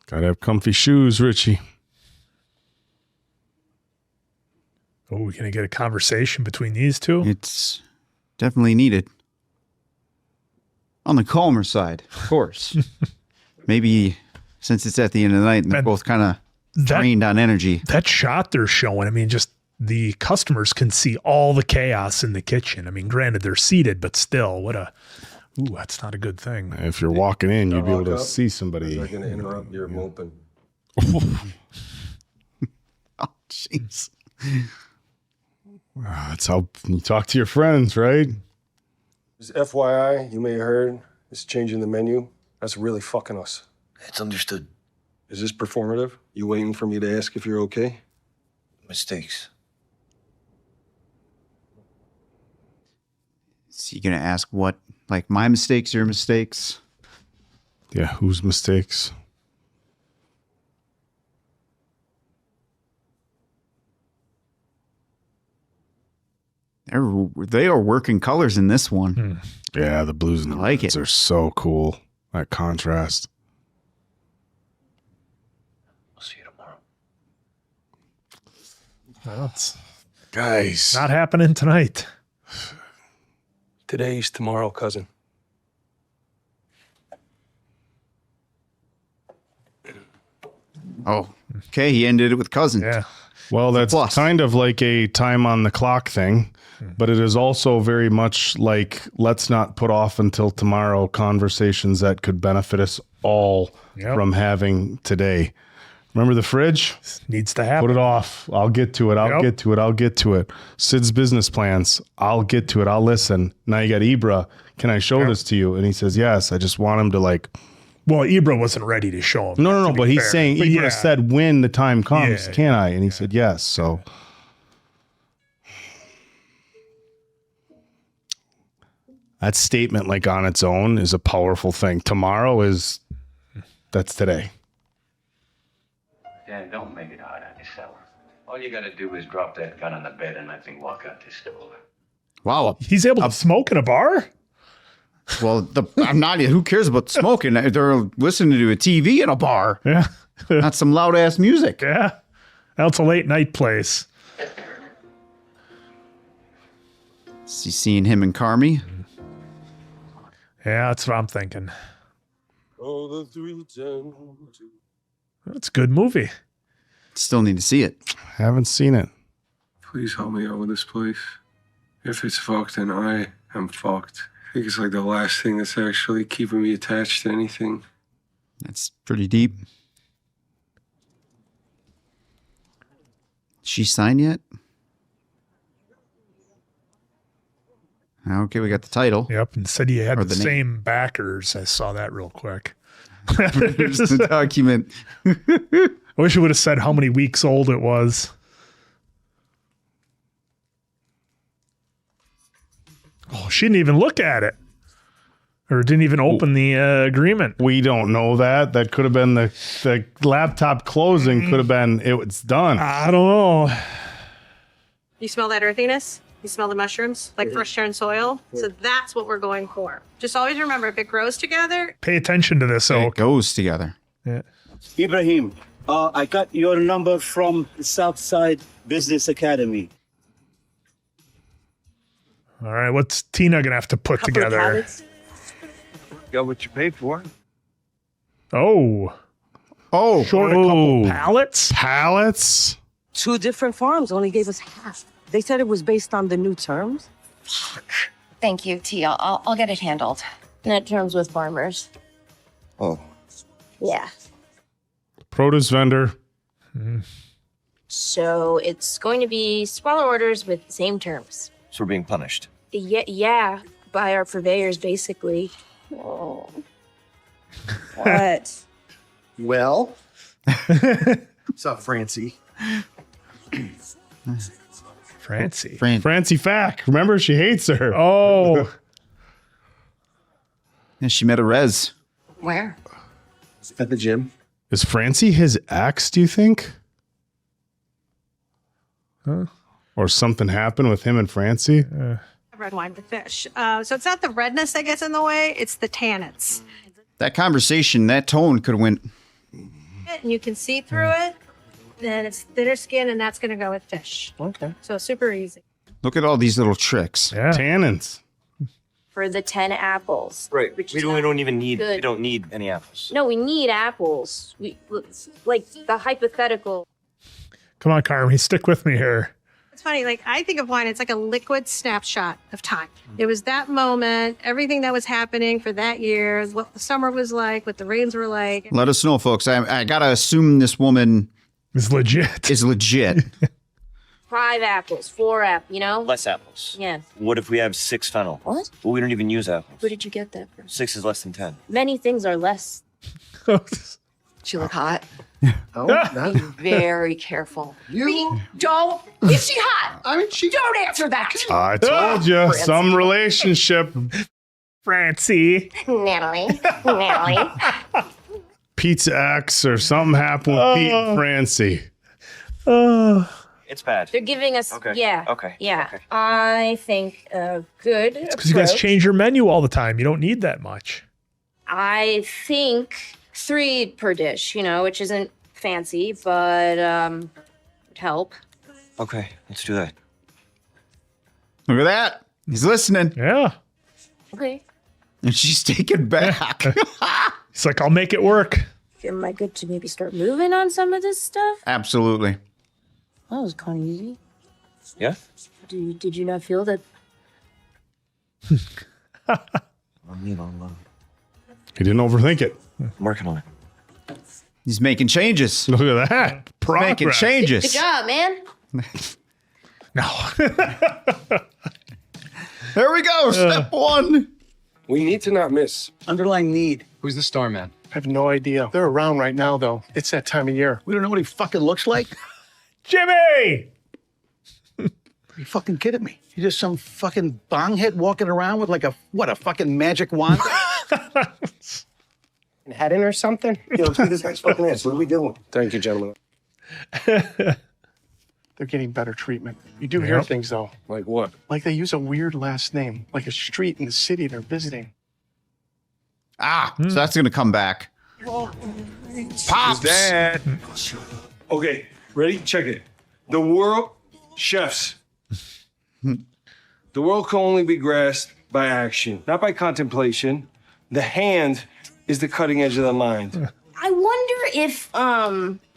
Gotta have comfy shoes, Richie. Oh, we're going to get a conversation between these two? It's definitely needed. On the calmer side, of course. Maybe since it's at the end of the night and they're both kind of drained on energy. That shot they're showing, I mean, just the customers can see all the chaos in the kitchen. I mean, granted, they're seated, but still, that's not a good thing. If you're walking in, you'd be able to see somebody. They're going to interrupt your moping. Oh, jeez. That's how you talk to your friends, right? Just FYI, you may have heard, this changing the menu, that's really fucking us. It's understood. Is this performative? You waiting for me to ask if you're okay? Mistakes. So you going to ask what? Like my mistakes, your mistakes? Yeah, whose mistakes? They are working colors in this one. Yeah, the blues and the reds are so cool. That contrast. I'll see you tomorrow. Well, it's guys, not happening tonight. Today's tomorrow, cousin. Oh, okay. He ended it with cousin. Yeah. Well, that's kind of like a time on the clock thing, but it is also very much like let's not put off until tomorrow conversations that could benefit us all from having today. Remember the fridge? Needs to happen. Put it off. I'll get to it. I'll get to it. I'll get to it. Sid's business plans. I'll get to it. I'll listen. Now you got Ibra. Can I show this to you? And he says, yes. I just want him to like. Well, Ibra wasn't ready to show him. No. But he's saying but Ibra said when the time comes, can I? And he said yes. So. That statement, like on its own, is a powerful thing. Tomorrow that's today. Dan, don't make it hard on yourself. All you gotta do is drop that gun on the bed and let me walk out this door. Wow. He's able to smoke in a bar? Well, I'm not. Who cares about smoking? They're listening to a TV in a bar. Yeah. Not some loud ass music. Yeah. That's a late night place. See, seeing him and Carmy. Yeah, that's what I'm thinking. That's a good movie. Still need to see it. Haven't seen it. Please help me out with this place. If it's fucked, then I am fucked. I think it's like the last thing that's actually keeping me attached to anything. That's pretty deep. She signed yet? Okay, we got the title. Yep, and said he had Or the the name. same backers. I saw that real quick. There's the document. I wish it would have said how many weeks old it was. Oh, she didn't even look at it. Or didn't even open the agreement. We don't know that. That could have been the laptop closing. Could have been it's done. I don't know. You smell that earthiness? You smell the mushrooms? Like fresh turned soil? So that's what we're going for. Just always remember, if it grows together. Pay attention to this, It Oak. goes together. Yeah. Ibrahim, I got your number from the Southside Business Academy. All right, what's Tina going to have to put together? Got what you paid for. Oh. Short a couple pallets? Pallets? 2 different farms only gave us half. They said it was based on the new terms. Thank you, T. I'll get it handled. Net terms with farmers. Oh. Yeah. Produce vendor. So it's going to be smaller orders with the same terms. So we're being punished. Yeah, by our purveyors, basically. Oh. What? Well, what's up, Francie? Francie. Francie Fack. Remember, she hates her. Oh. And she met a res. Where? At the gym. Is Francie his ex, do you think? Huh? Or something happened with him and Francie? Red wine with fish. So it's not the redness that gets in the way, it's the tannins. That conversation, that tone could have went. And you can see through it. Then it's thinner skin, and that's going to go with fish. Okay. So super easy. Look at all these little tricks. Yeah. Tannins. For the 10 apples. Right. Which We is don't even need. good. We don't need any apples. No, we need apples. Like the hypothetical. Come on, Carmy, stick with me here. It's funny, like I think of wine, it's like a liquid snapshot of time. It was that moment, everything that was happening for that year, what the summer was like, what the rains were like. Let us know, folks. I got to assume this woman is legit. 5 apples, 4 apples, you know? Less apples. Yeah. What if we have 6 fennel? What? Well, we don't even use apples. Where did you get that from? 6 is less than 10. Many things are less. She look hot. Oh, Be very careful. Don't. Is she hot? I mean, she. Don't answer that. I told you, some relationship. Francie. Natalie. Pizza X or something happened with Pete and Francie. It's bad. They're giving us, Okay. yeah. Okay. Yeah. Okay. I think a good Because you guys approach- change your menu all the time. You don't need that much. I think 3 per dish, you know, which isn't fancy, but would help. Okay, let's do that. Look at that. He's listening. Yeah. Okay. And she's taken back. It's like, I'll make it work. Am I good to maybe start moving on some of this stuff? Absolutely. That was kind of easy. Yeah? Did you not feel that? You know, He didn't overthink it. I'm working on it. He's making changes. Look at that. Progress. Making changes. Good job, man. There we go. Step one. We need to not miss. Underlying need. Who's the star man? I have no idea. They're around right now, though. It's that time of year. We don't know what he fucking looks like? Jimmy! Are you fucking kidding me? You're just some fucking bonghead walking around with like a fucking magic wand? Head in or something? Yo, let's get this guy's fucking ass. What are we doing? Thank you, gentlemen. They're getting better treatment. You do hear things, though. Like what? Like they use a weird last name, like a street in the city they're visiting. So that's going to come back. Pops. Dad. Okay, ready? Check it. The world, chefs. The world can only be grasped by action, not by contemplation. The hand is the cutting edge of the mind. I wonder if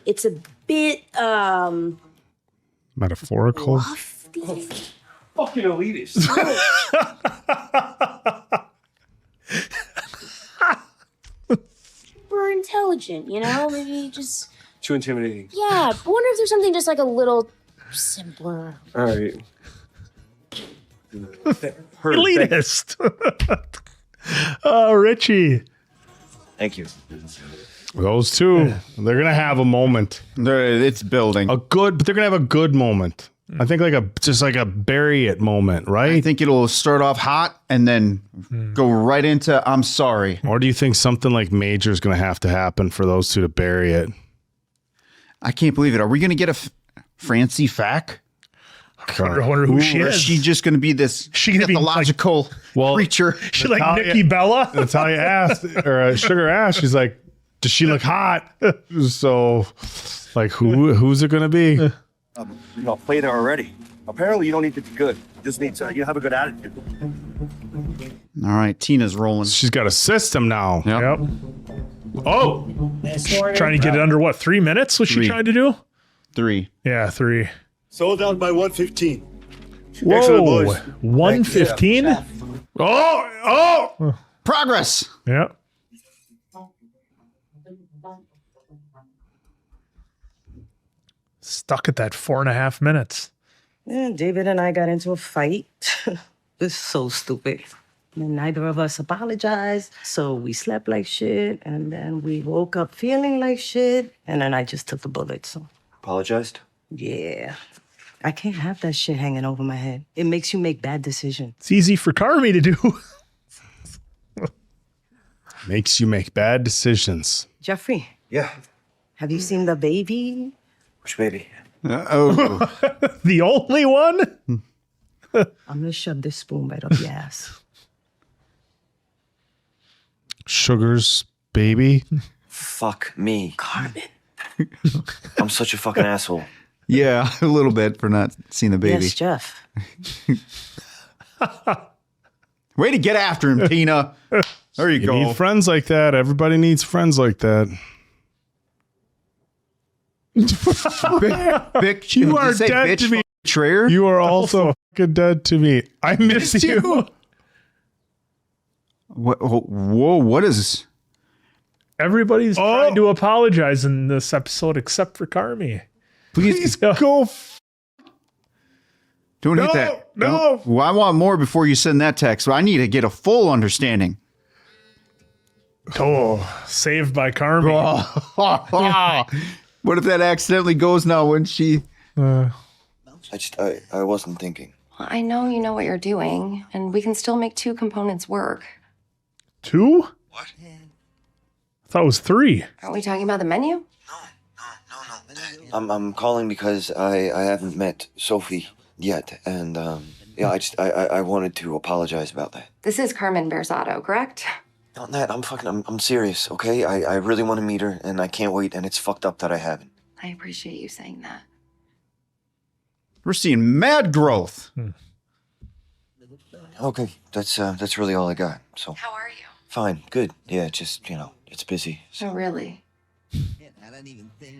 it's a bit Metaphorical. Fucking elitist. super intelligent, you know? Maybe just Too intimidating. yeah. I wonder if there's something just like a little simpler. All right. Elitist. Oh, Richie. Thank you. Those two, they're gonna have a moment. It's building. But they're gonna have a good moment. I think just like a bury it moment, right? I think it'll start off hot and then go right into I'm sorry. Or do you think something like major is gonna have to happen for those two to bury it? I can't believe it. Are we gonna get a Francie Fack? I wonder who she Or is. is she just gonna be this mythological creature? She like Nikki Bella? Natalia asked, or Sugar asked, she's like, does she look hot? So, like, who's it gonna be? Played it already. Apparently, you don't need to be good. You just need to. You have a good attitude. All right, Tina's rolling. She's got a system now. Yep. Oh, Trying to get it under what? 3 minutes? Was she 3. trying to do? 3. Yeah, 3. Sold out by 115. Whoa, Excellent, boys. 115. Oh, progress. Yeah. Stuck at that 4.5 minutes. Yeah, David and I got into a fight. It's so stupid. And neither of us apologized. So we slept like shit. And then we woke up feeling like shit. And then I just took the bullet. So, Apologized? yeah. I can't have that shit hanging over my head. It makes you make bad decisions. It's easy for Carmy to do. makes you make bad decisions. Jeffrey. Yeah. Have you seen the baby? Which baby? Oh. The only one? I'm gonna shove this spoon right up your ass. Sugar's baby? Fuck me. Carmen. I'm such a fucking asshole. Yeah, a little bit for not seeing the baby. Yes, Jeff. Way to get after him, Tina. There you go. Need friends like that. Everybody needs friends like that. Bitch, You are dead to me. Betrayer? You are also fucking dead to me. I miss you. Whoa, what is... Everybody's trying to apologize in this episode except for Carmy. Please go. Don't hit that. No. Well, I want more before you send that text. So I need to get a full understanding. Oh, saved by Carmy. What if that accidentally goes now when she... I wasn't thinking. I know you know what you're doing, and we can still make 2 components work. 2? What? I thought it was 3. Aren't we talking about the menu? I'm calling because I haven't met Sophie yet, and I wanted to apologize about that. This is Carmen Berzado, correct? Not that. I'm serious, okay? I really want to meet her, and I can't wait, and it's fucked up that I haven't. I appreciate you saying that. We're seeing mad growth. Okay, that's really all I got. So How are you? fine, good. Yeah, just it's busy. Oh, really?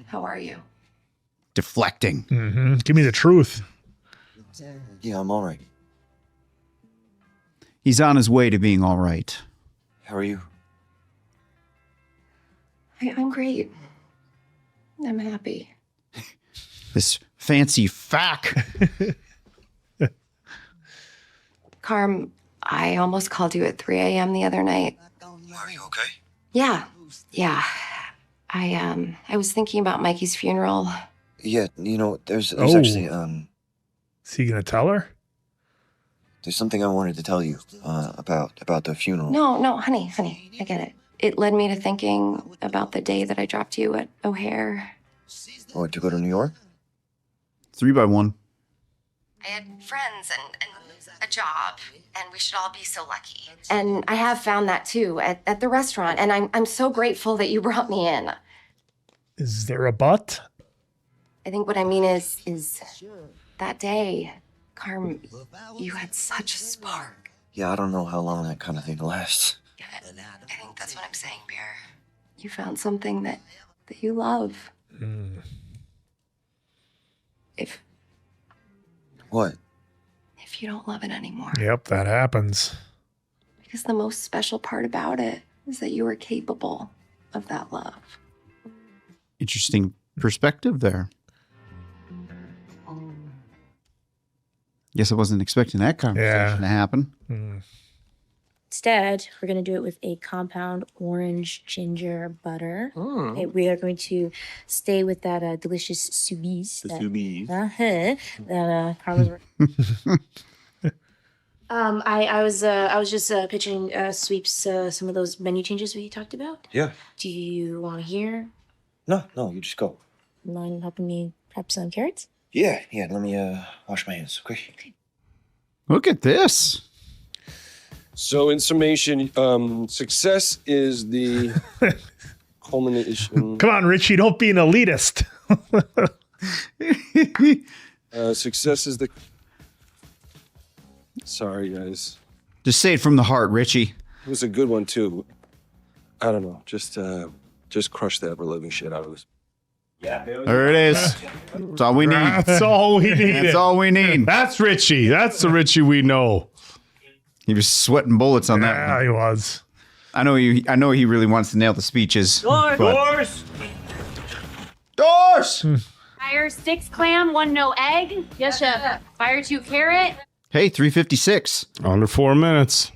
How are you? deflecting. Mm-hmm. Give me the truth. Yeah, I'm all right. He's on his way to being all right. How are you? I'm great. I'm happy. This fancy fact. Carm, I almost called you at 3 a.m. the other night. Are you okay? Yeah. I was thinking about Mikey's funeral. Yeah, there's actually Is he gonna tell her? there's something I wanted to tell you about the funeral. No, honey, I get it. It led me to thinking about the day that I dropped you at O'Hare. What, to go to New York? 3x1. I had friends and a job, and we should all be so lucky. And I have found that too at the restaurant, and I'm so grateful that you brought me in. Is there a but? I think what I mean is that day, Carm, you had such a spark. Yeah, I don't know how long that kind of thing lasts. I think that's what I'm saying, Bear. You found something that you love. What? If you don't love it anymore. Yep, that happens. Because the most special part about it is that you were capable of that love. Interesting perspective there. Guess I wasn't expecting that conversation to happen. Instead, we're going to do it with a compound orange ginger butter. Okay, we are going to stay with that delicious sous vide. That Carmen's. I was just pitching Sweeps some of those menu changes we talked about. Yeah. Do you want to hear? No, you just go. Mind helping me prep some carrots? Yeah, let me wash my hands, okay? Look at this. So, in summation, success is the culmination. Come on, Richie, don't be an elitist. Success is the. Sorry, guys. Just say it from the heart, Richie. It was a good one too. I don't know. Just crush the ever living shit out of this. Yeah, there it is. That's all we need. That's all we need. That's all we need. That's Richie. That's the Richie we know. He was sweating bullets on that one. Yeah, he was. I know he really wants to nail the speeches. Doors! Doors! Fire 6 clam, 1 no egg. Yes, chef. Fire 2 carrot. Hey, 356. Under 4 minutes.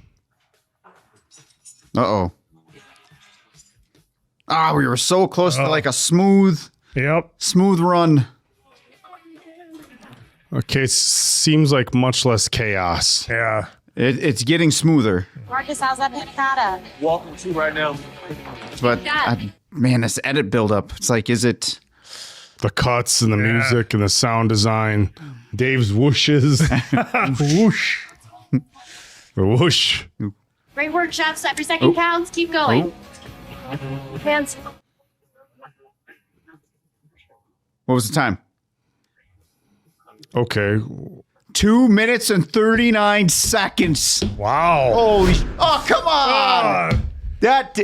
Uh-oh. We were so close to like a smooth run. Okay, seems like much less chaos. Yeah. It's getting smoother. Marcus, how's that piccata? Walking to right now. But, man, this edit buildup. It's like, is it... The cuts and the music and the sound design. Dave's whooshes. Whoosh. The whoosh. Great work, chefs. Every second counts. Keep going. Hands. What was the time? Okay. 2 minutes and 39 seconds. Wow. Holy. Oh, come on. That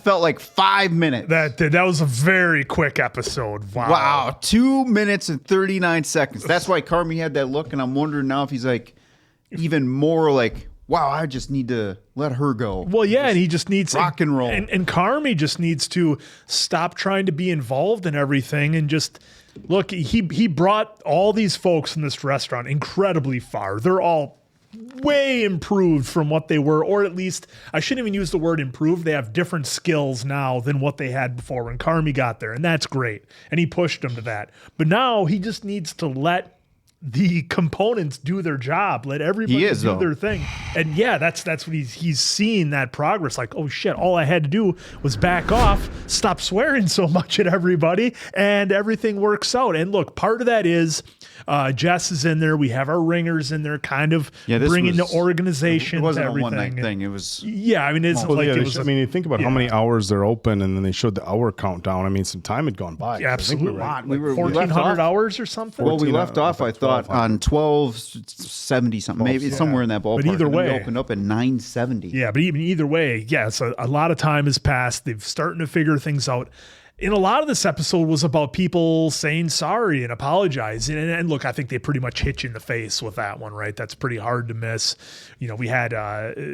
felt like 5 minutes. That was a very quick episode. Wow. 2 minutes and 39 seconds. That's why Carmy had that look, and I'm wondering now if he's like even more like, wow, I just need to let her go. Well, yeah, and he just needs rock and roll. And Carmy just needs to stop trying to be involved in everything and just look. He brought all these folks in this restaurant incredibly far. They're all way improved from what they were, or at least I shouldn't even use the word improved. They have different skills now than what they had before when Carmy got there, and that's great. And he pushed them to that. But now he just needs to let the components do their job. Let everybody do their thing. And yeah, that's what he's seeing that progress. Like, oh shit, all I had to do was back off, stop swearing so much at everybody, and everything works out. And look, part of that is Jess is in there. We have our ringers in there, kind of bringing the organization. It wasn't to a one everything. night thing. It was. Yeah, I mean, it's like it was. I mean, you think about how many hours they're open, and then they showed the hour countdown. I mean, some time had gone by. Yeah, absolutely. We were 1,400 hours or something. Well, we left off, I thought, on 1270 something, maybe somewhere in that ballpark. But either way, we opened up at 970. Yeah, but even either way, yeah, so a lot of time has passed. They're starting to figure things out. in a lot of this episode was about people saying sorry and apologizing. And look, I think they pretty much hit you in the face with that one, right? That's pretty hard to miss. You know, we had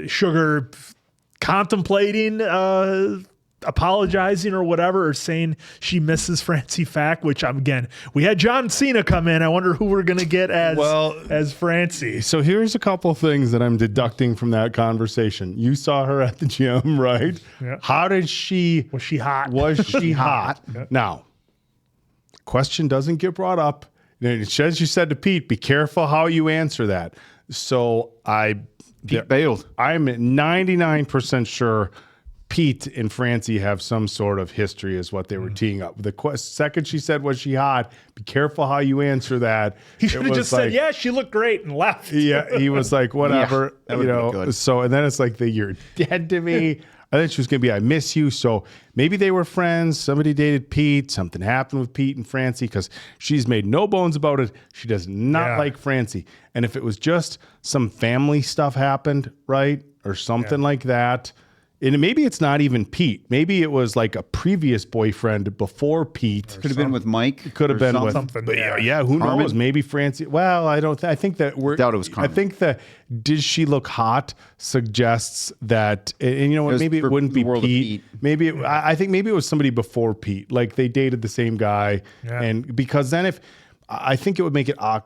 Sugar contemplating apologizing or whatever, or saying she misses Francie Fack, which again, we had John Cena come in. I wonder who we're going to get as Francie. So here's a couple things that I'm deducting from that conversation. You saw her at the gym, right? Yeah. How did she... Was she hot? Was she hot? Yeah. Now, question doesn't get brought up. It says you said to Pete, be careful how you answer that. So Pete bailed. I'm 99% sure Pete and Francie have some sort of history is what they were teeing up. The second she said, was she hot? Be careful how you answer that. He should have just said, yeah, she looked great and left. Yeah, he was like, whatever. Yeah, that would've been good. So, and then it's like, you're dead to me. I think she was going to be, I miss you. So maybe they were friends. Somebody dated Pete. Something happened with Pete and Francie, because she's made no bones about it. She does not like Francie. And if it was just some family stuff happened, right? Or something like that. And maybe it's not even Pete. Maybe it was like a previous boyfriend before Pete. Could have been with Mike. Could have been with something. Yeah, who Carmen? knows? Maybe Francie. Well, I don't. I think that we're. Doubt it was Carmen. I think that did she look hot suggests that, and you know what? Maybe it wouldn't be Pete. Maybe I think maybe it was somebody before Pete. Like they dated the same guy, and because then if I think it would make it awkward.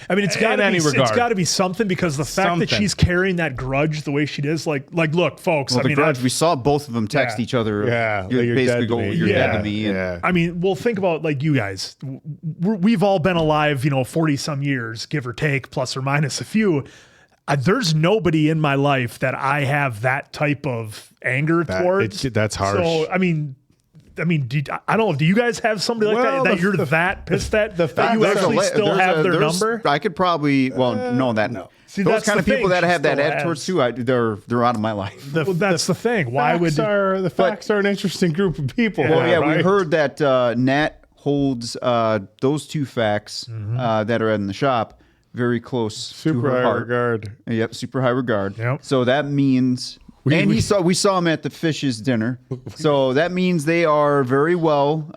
I mean, it's got to be something, because the fact that she's carrying that grudge the way she does, like look, folks. Well, I mean, grudge, we saw both of them text each other. Yeah, you're basically going, you're dead to me. Yeah. I mean, well, think about like you guys. We've all been alive, 40 some years, give or take, plus or minus a few. There's nobody in my life that I have that type of anger towards. That's harsh. So, I mean, I don't know. Do you guys have somebody like that you're that pissed at? That you actually still have their number? I could probably, no. See, those that's kind the of people thing. that She have that still attitude too, they're out of my life. Well, that's the thing. Why would the facts are an interesting group of people? We heard that Nat holds those two facts that are in the shop very close to her heart. Regard. Yep, super high regard. Yep. So that means, we saw him at the Fish's dinner. So that means they are very well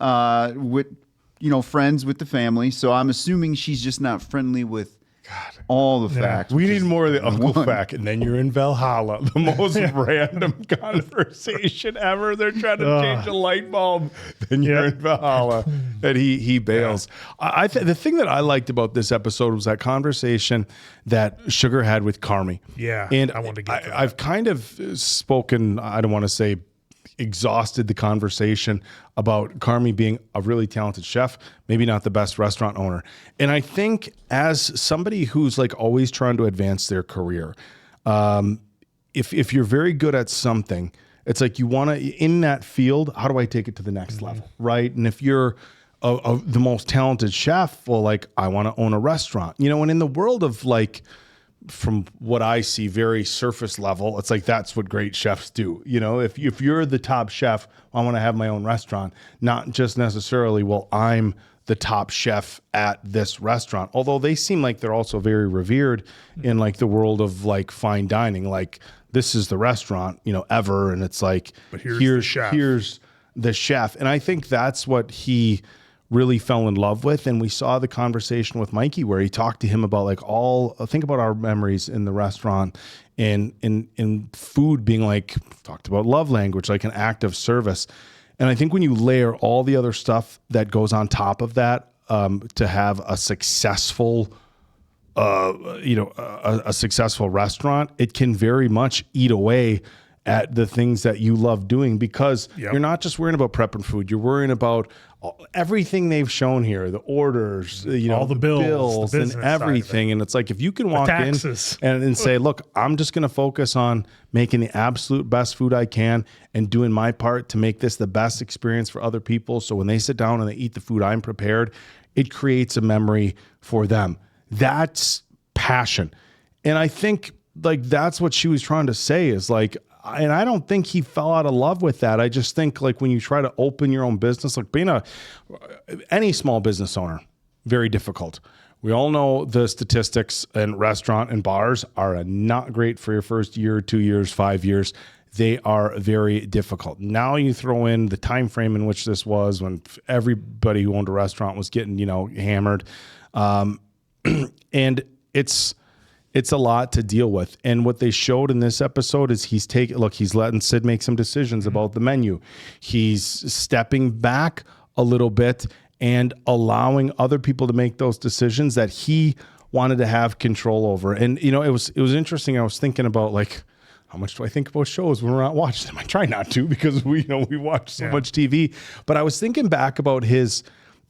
friends with the family. So I'm assuming she's just not friendly with all the facts. We need more of the uncle fact, and then you're in Valhalla. The most random conversation ever. They're trying to change a light bulb. Then you're in Valhalla, and he bails. The thing that I liked about this episode was that conversation that Sugar had with Carmy. Yeah, and I wanted to get to that. I've kind of spoken. I don't want to say exhausted the conversation about Carmy being a really talented chef, maybe not the best restaurant owner. And I think as somebody who's like always trying to advance their career, if you're very good at something, it's like you want to, in that field, how do I take it to the next level, right? And if you're the most talented chef, well, like I want to own a restaurant, and in the world of like, from what I see, very surface level, it's like that's what great chefs do. If you're the top chef, I want to have my own restaurant, not just necessarily, well, I'm the top chef at this restaurant. Although they seem like they're also very revered in like the world of like fine dining. Like this is the restaurant, ever, and it's like, but here's the chef. And I think that's what he really fell in love with. And we saw the conversation with Mikey where he talked to him about like think about our memories in the restaurant and in food being like, talked about love language, like an act of service. And I think when you layer all the other stuff that goes on top of that, to have a successful, a successful restaurant, it can very much eat away at the things that you love doing, because you're not just worrying about prepping food, you're worrying about everything they've shown here, the orders, all the bills and everything. And it's like, if you can walk in and say, look, I'm just going to focus on making the absolute best food I can and doing my part to make this the best experience for other people. So when they sit down and they eat the food I'm prepared, it creates a memory for them. That's passion. And I think like that's what she was trying to say is like, and I don't think he fell out of love with that. I just think like when you try to open your own business, like being any small business owner, very difficult. We all know the statistics in restaurant and bars are not great for your first year, 2 years, 5 years. they are very difficult. Now you throw in the time frame in which this was, when everybody who owned a restaurant was getting, hammered. And it's a lot to deal with. And what they showed in this episode is he's letting Sid make some decisions about the menu. He's stepping back a little bit and allowing other people to make those decisions that he wanted to have control over. And, it was interesting. I was thinking about, like, how much do I think about shows when we're not watching them? I try not to, because we watch so much TV. But I was thinking back about his,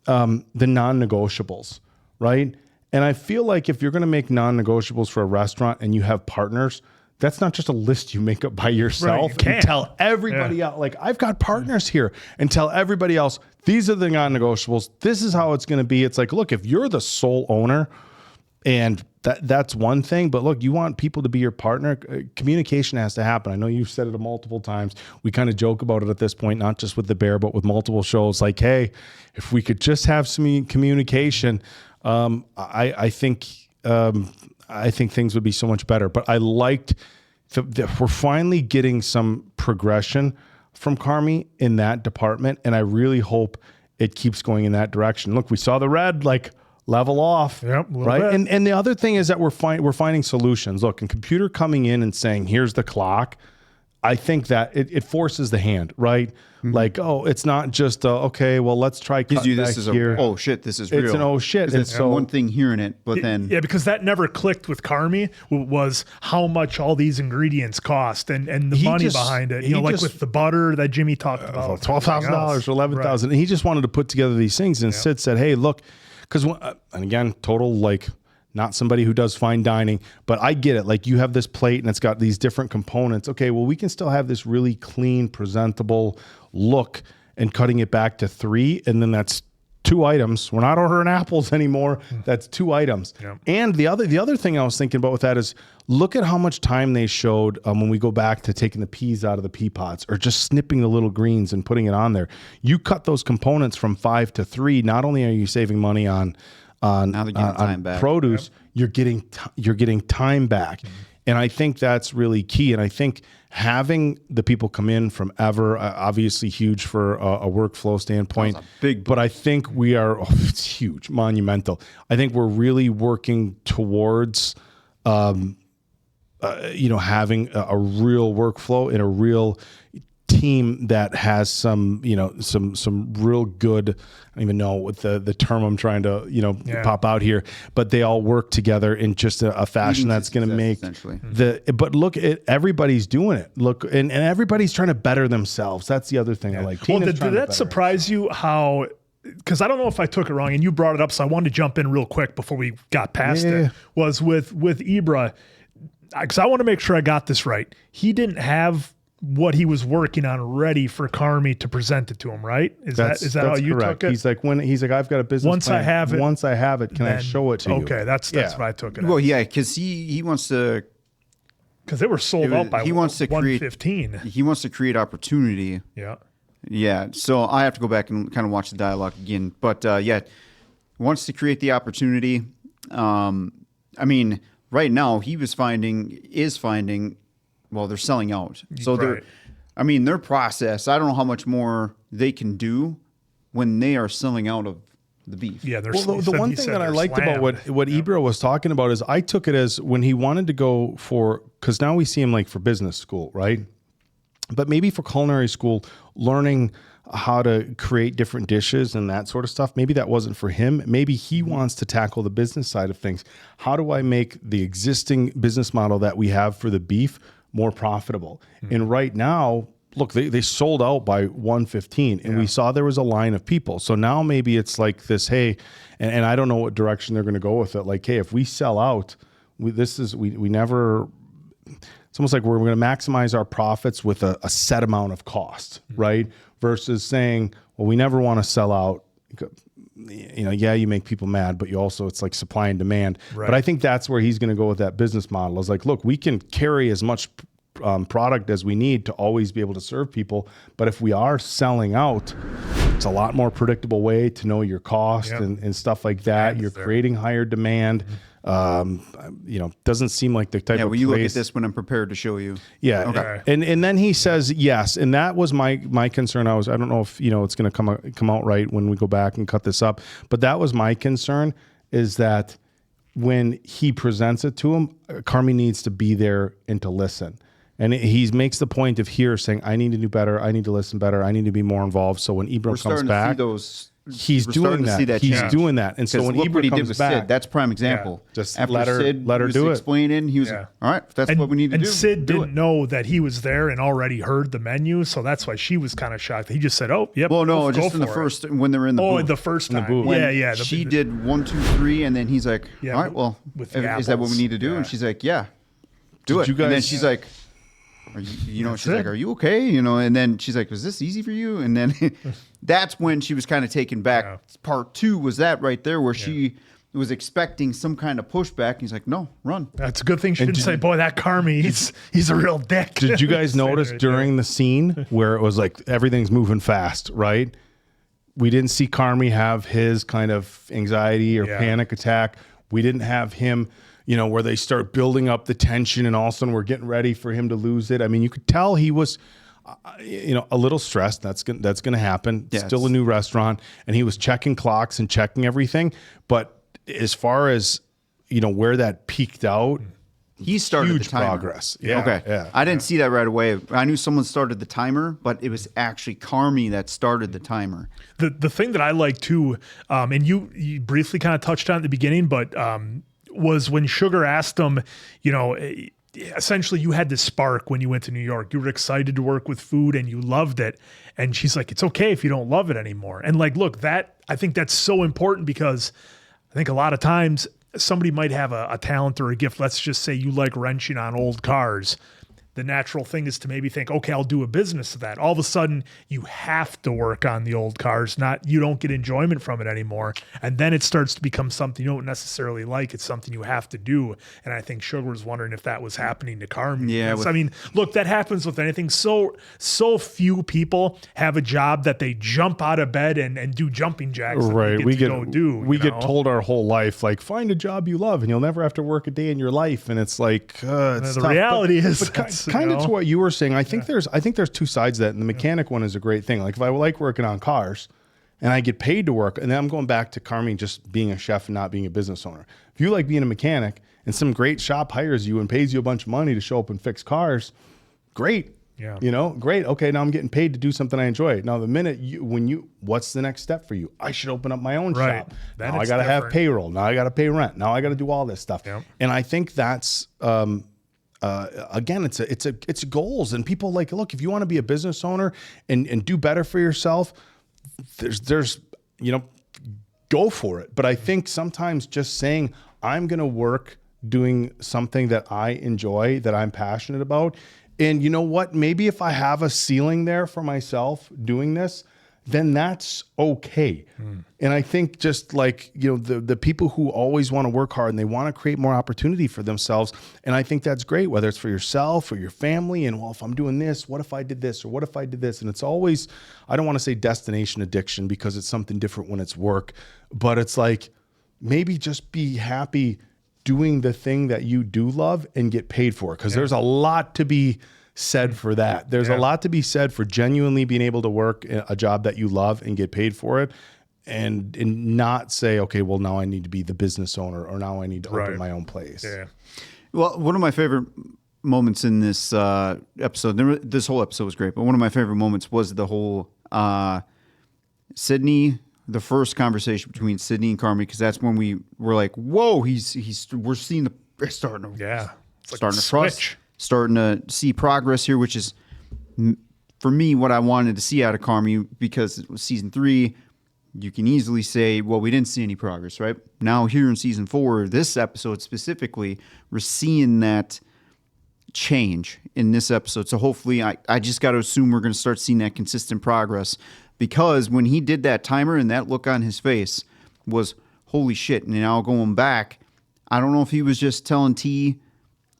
the non-negotiables, right? And I feel like if you're going to make non-negotiables for a restaurant and you have partners, that's not just a list you make up by yourself and tell everybody else, like, I've got partners here, and tell everybody else, these are the non-negotiables. This is how it's going to be. It's like, look, if you're the sole owner, and that's one thing, but look, you want people to be your partner. Communication has to happen. I know you've said it multiple times. We kind of joke about it at this point, not just with The Bear, but with multiple shows. Like, hey, if we could just have some communication, I think things would be so much better. But I liked that we're finally getting some progression from Carmy in that department, and I really hope it keeps going in that direction. Look, we saw the red, like, level off, right? And the other thing is that we're finding solutions. Look, and computer coming in and saying, here's the clock, I think that it forces the hand, right? Mm-hmm. Like, oh, it's not just okay, well, let's try cut you back this is here. Oh shit, this is real. It's an oh shit. It's so one thing hearing it, but then because that never clicked with Carmy, was how much all these ingredients cost and the money behind it. Like with the butter that Jimmy talked about, $12,000 or $11,000. And he just wanted to put together these things. And Sid said, hey, look, because and again, total, like, not somebody who does fine dining, but I get it. Like, you have this plate and it's got these different components. Okay, well, we can still have this really clean, presentable look, and cutting it back to 3, and then that's 2 items. We're not ordering apples anymore. That's 2 items. Yep. And the other thing I was thinking about with that is, look at how much time they showed when we go back to taking the peas out of the pea pods, or just snipping the little greens and putting it on there. You cut those components from 5 to 3. Not only are you saving money on produce, you're getting time back. Mm-hmm. And I think that's really key. And I think having the people come in from Ever, obviously huge for a workflow standpoint, but I think we are, it's huge, monumental. I think we're really working towards, having a real workflow and a real team that has some real good, I don't even know what the term I'm trying to, pop out here, but they all work together in just a fashion that's going to make but look, everybody's doing it. Look, and everybody's trying to better themselves. That's the other thing I like. Well, did that surprise you how, because I don't know if I took it wrong, and you brought it up, so I wanted to jump in real quick before we got past it, was with Ibra, because I want to make sure I got this right. He didn't have what he was working on ready for Carmy to present it to him, right? Is that how you took it? He's like, I've got a business once plan. Once I have it, can I show it to you? Okay, that's what I took it. Well, yeah, because he wants to, because they were sold out by 115. He wants to create opportunity. Yeah. So I have to go back and kind of watch the dialogue again, but wants to create the opportunity. I mean, right now is finding. Well, they're selling out. So their process, I don't know how much more they can do when they are selling out of the beef. Yeah, the one thing that I liked about what Ibra was talking about is, I took it as when he wanted to go for, because now we see him like for business school, right? But maybe for culinary school, learning how to create different dishes and that sort of stuff. Maybe that wasn't for him. Maybe he wants to tackle the business side of things. How do I make the existing business model that we have for the beef more profitable? And right now, look, they sold out by 115, and we saw there was a line of people. So now maybe it's like this, hey, and I don't know what direction they're going to go with it. Like, hey, if we sell out, we never, it's almost like we're going to maximize our profits with a set amount of cost, right? Versus saying, well, we never want to sell out. You make people mad, but you also, it's like supply and demand. Right. But I think that's where he's going to go with that business model. Is like, look, we can carry as much product as we need to always be able to serve people. But if we are selling out, it's a lot more predictable way to know your cost and stuff like that. You're creating higher demand. Doesn't seem like the type Yeah, of well, you look at place- this when I'm prepared to show you. Yeah. Okay. And then he says yes, and that was my concern. I don't know if it's going to come out right when we go back and cut this up, but that was my concern, is that when he presents it to him, Carmy needs to be there and to listen. And he makes the point of here saying, I need to do better, I need to listen better, I need to be more involved. So when Ebro comes back, he's doing that. He's doing that. And so when look what Ebro he did comes with back, Sid. That's prime example. just After let her Sid was do it. explaining, he was all right. That's what we need to and do. Sid do didn't know that he was there and already heard the menu, so that's why she was kind of shocked. He just said, "Oh, yep." Well, no, go just in the for it." first when they were in the booth. the first time. When Yeah. She did 1, 2, 3, and then he's like, Yeah, "All right, well, with the is that what we apples. need to do?" And she's like, "Yeah, do Did it." you And then guys- she's like, "Are you?" She's like, it. "Are you okay?" And then she's like, "Was this easy for you?" And then that's when she was kind of taken back. Part 2 was that right there where she was expecting some kind of pushback. He's like, "No, run." That's a good thing she didn't say, "Boy, that Carmy, he's a real dick." Did you guys Say notice right during the scene where it was like everything's moving fast, right? We didn't see Carmy have his kind of anxiety or panic attack. We didn't have him, where they start building up the tension and all of a sudden we're getting ready for him to lose it. I mean, you could tell he was, a little stressed. That's going to happen. Yes. Still a new restaurant. And he was checking clocks and checking everything. But as far as, where that peaked out, He started huge the timer. progress. Yeah. Okay. Yeah. I didn't see that right away. I knew someone started the timer, but it was actually Carmy that started the timer. The thing that I like too, and you briefly kind of touched on at the beginning, but was when Sugar asked him, essentially you had this spark when you went to New York. You were excited to work with food and you loved it. And she's like, it's okay if you don't love it anymore. And like, look, I think that's so important because I think a lot of times somebody might have a talent or a gift. Let's just say you like wrenching on old cars. The natural thing is to maybe think, okay, I'll do a business of that. All of a sudden, you have to work on the old cars. You don't get enjoyment from it anymore. And then it starts to become something you don't necessarily like. It's something you have to do. And I think Sugar was wondering if that was happening to Carmy. Yeah, I mean, look, that happens with anything. So few people have a job that they jump out of bed and do jumping jacks. that Right. they We to go do. we you get know? told our whole life, like, find a job you love and you'll never have to work a day in your life. And it's like, it's The tough. reality But- is but that's, kind of you to know. what you were saying. I think there's two sides to that. And the mechanic one is a great thing. Like if I like working on cars and I get paid to work, and then I'm going back to Carmy just being a chef and not being a business owner. If you like being a mechanic and some great shop hires you and pays you a bunch of money to show up and fix cars, great. Yeah. Great. Okay, now I'm getting paid to do something I enjoy. Now, the minute what's the next step for you? I should open up my own Right. shop. Then Now I it's got to have different. payroll. Now I got to pay rent. Now I got to do all this stuff. Yep. And I think that's again, it's goals. And people like, look, if you want to be a business owner and do better for yourself, there's go for it. But I think sometimes just saying I'm going to work doing something that I enjoy, that I'm passionate about. And you know what? Maybe if I have a ceiling there for myself doing this, then that's okay. And I think just like, the people who always want to work hard and they want to create more opportunity for themselves. And I think that's great, whether it's for yourself or your family. And well, if I'm doing this, what if I did this? Or what if I did this? And it's always, I don't want to say destination addiction because it's something different when it's work, but it's like, maybe just be happy doing the thing that you do love and get paid for it. Because there's a lot to be said for that. There's a lot to be said for genuinely being able to work a job that you love and get paid for it, and not say, okay, well, now I need to be the business owner or now I need to open my own place. Yeah. Well, one of my favorite moments in this episode, this whole episode was great, but one of my favorite moments was the whole Sydney, the first conversation between Sydney and Carmy, because that's when we were like, whoa, we're seeing the starting to starting to trust, starting to see progress here, which is for me what I wanted to see out of Carmy, because it was season 3. You can easily say, well, we didn't see any progress, right? Now here in season 4, this episode specifically, we're seeing that change in this episode. So hopefully I just got to assume we're going to start seeing that consistent progress, because when he did that timer and that look on his face was holy shit. And now going back, I don't know if he was just telling Tina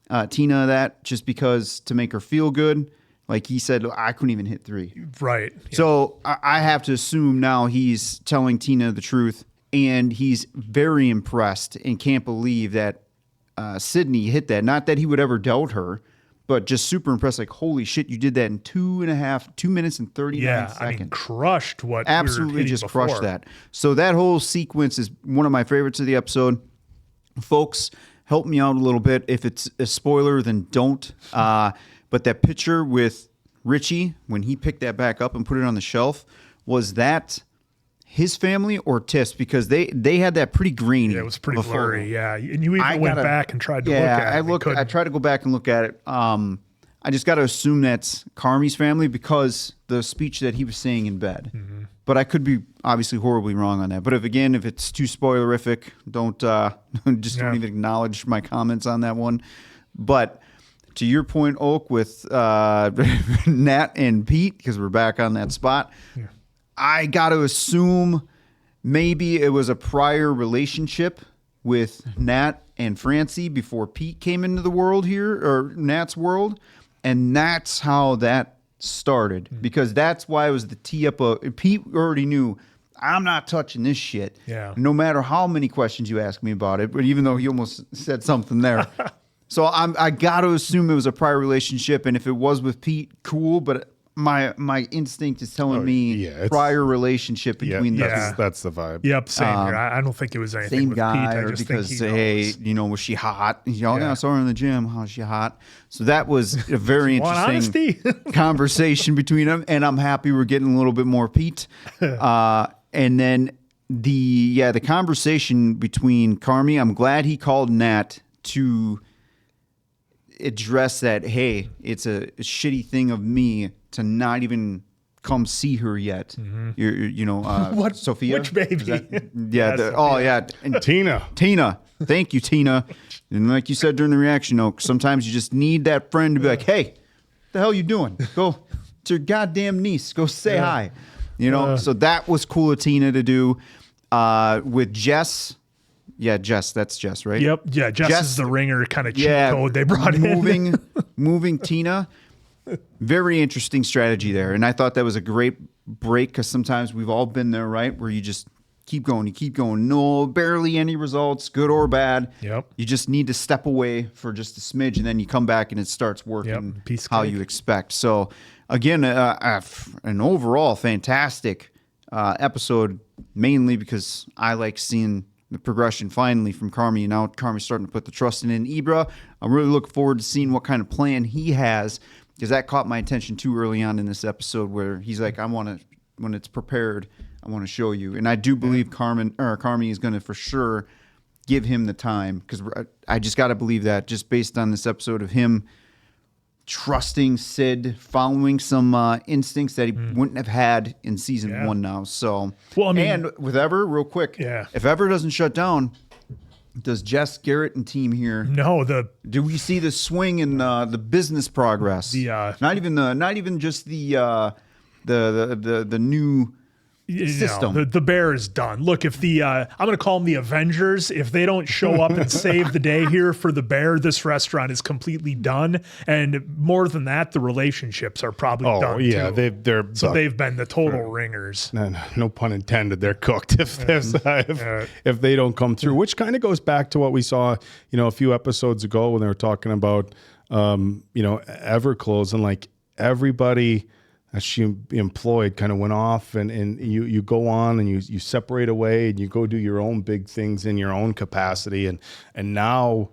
that just because to make her feel good. Like he said, I couldn't even hit 3. Right. So I have to assume now he's telling Tina the truth and he's very impressed and can't believe that Sydney hit that. Not that he would ever doubt her, but just super impressed. Like, holy shit, you did that in 2 minutes and 39 seconds. I mean, crushed what Absolutely just before. crushed that. So that whole sequence is one of my favorites of the episode. Folks, help me out a little bit. If it's a spoiler, then don't. But that picture with Richie, when he picked that back up and put it on the shelf, was that his family or Tiff's? Because they had that pretty grainy. Yeah, it was pretty blurry. Yeah, and you even went back and tried to look at it. I tried to go back and look at it. I just got to assume that's Carmy's family because the speech that he was saying in bed. Mm-hmm. But I could be obviously horribly wrong on that. But if it's too spoilerific, don't even acknowledge my comments on that one. But to your point, Oak, with Nat and Pete, because we're back on that spot, I got to assume maybe it was a prior relationship with Nat and Francie before Pete came into the world here, or Nat's world, and that's how that started, because that's why it was the tee up. Pete already knew, I'm not touching this shit. Yeah. No matter how many questions you ask me about it, but even though he almost said something there. So I got to assume it was a prior relationship, and if it was with Pete, cool, but my instinct is telling me prior relationship between them. That's the vibe. Yep, same here. I don't think it was anything same with guy, Pete. I or just because think he knows. was she hot? I saw her in the gym. How's she hot? So that was a very interesting conversation between them, and I'm happy we're getting a little bit more Pete. And then the conversation between Carmy, I'm glad he called Nat to address that. Hey, it's a shitty thing of me to not even come see her yet. Mm-hmm. What? Sophia? Which baby? And Tina. Thank you, Tina. And like you said during the reaction, sometimes you just need that friend to be like, hey, what the hell you doing? Go to your goddamn niece. Go say hi. So that was cool of Tina to do. With Jess. Yeah, Jess. That's Jess, right? Yep. Yeah, Jess is the ringer kind of cheat code they brought in. Moving Tina. Very interesting strategy there. And I thought that was a great break, because sometimes we've all been there, right? Where you just keep going. No, barely any results, good or bad. Yep. You just need to step away for just a smidge, and then you come back and it starts working how you expect. So, again, an overall fantastic episode, mainly because I like seeing the progression finally from Carmy, and now Carmy's starting to put the trust in Ibra. I'm really looking forward to seeing what kind of plan he has, because that caught my attention too early on in this episode, where he's like, when it's prepared, I want to show you. And I do believe Carmy is going to for sure give him the time, because I just got to believe that, just based on this episode of him trusting Sid, following some instincts that he wouldn't have had in season 1 now. So, and with Ever, real quick, if Ever doesn't shut down, does Jess, Garrett, and team here? No, do we see the swing in the business progress? Not even just the new system. The bear is done. Look, if I'm going to call them the Avengers, if they don't show up and save the day here for the bear, this restaurant is completely done. And more than that, the relationships are probably done too. They've been the total ringers. No pun intended. They're cooked if they don't come through, which kind of goes back to what we saw, a few episodes ago when they were talking about, Ever closing, like everybody that she employed kind of went off, and you go on and you separate away and you go do your own big things in your own capacity. And now,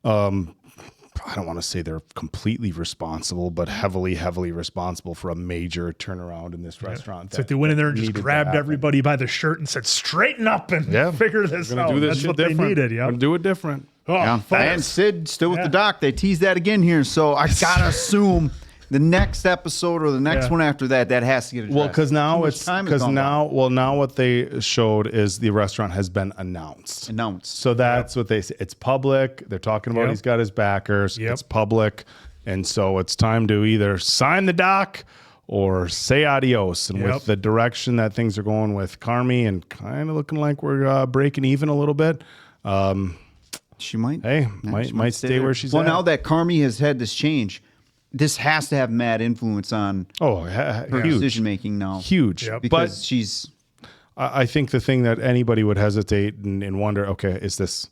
I don't want to say they're completely responsible, but heavily responsible for a major turnaround in this restaurant. It's like they went in there and just grabbed everybody by the shirt and said, straighten up and figure this out. That's what they needed. We're gonna do it different. And Sid still with the doc. They teased that again here. So I got to assume the next episode or the next one after that has to get addressed. Well, because now what they showed is the restaurant has been announced. So that's what they say. It's public. They're talking about he's got his backers. It's public. And so it's time to either sign the doc or say adios. And with the direction that things are going with Carmy and kind of looking like we're breaking even a little bit, she might stay where she's at. Well, now that Carmy has had this change, this has to have mad influence on her decision making now. Huge. Because she's I think the thing that anybody would hesitate and wonder, okay, is this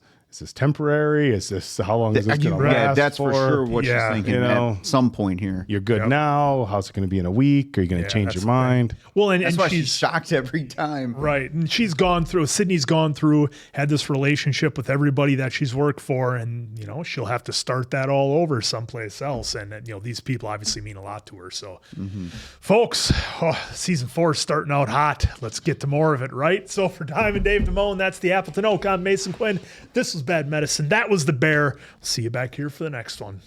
temporary? Is this, how long is this going to last? Yeah, that's for sure what she's thinking, you know, at some point here. You're good now. How's it going to be in a week? Are you going to change your mind? Well, and that's why she's she's shocked every time. Right. And Sydney's gone through, had this relationship with everybody that she's worked for, and, you know, she'll have to start that all over someplace else. And, you know, these people obviously mean a lot to her. So, folks, season 4 is starting out hot. Let's get to more of it, right? So for Diamond Dave Damone, that's the Appleton Oak. I'm Mason Quinn. This was Bad Medicine. That was The Bear. See you back here for the next one.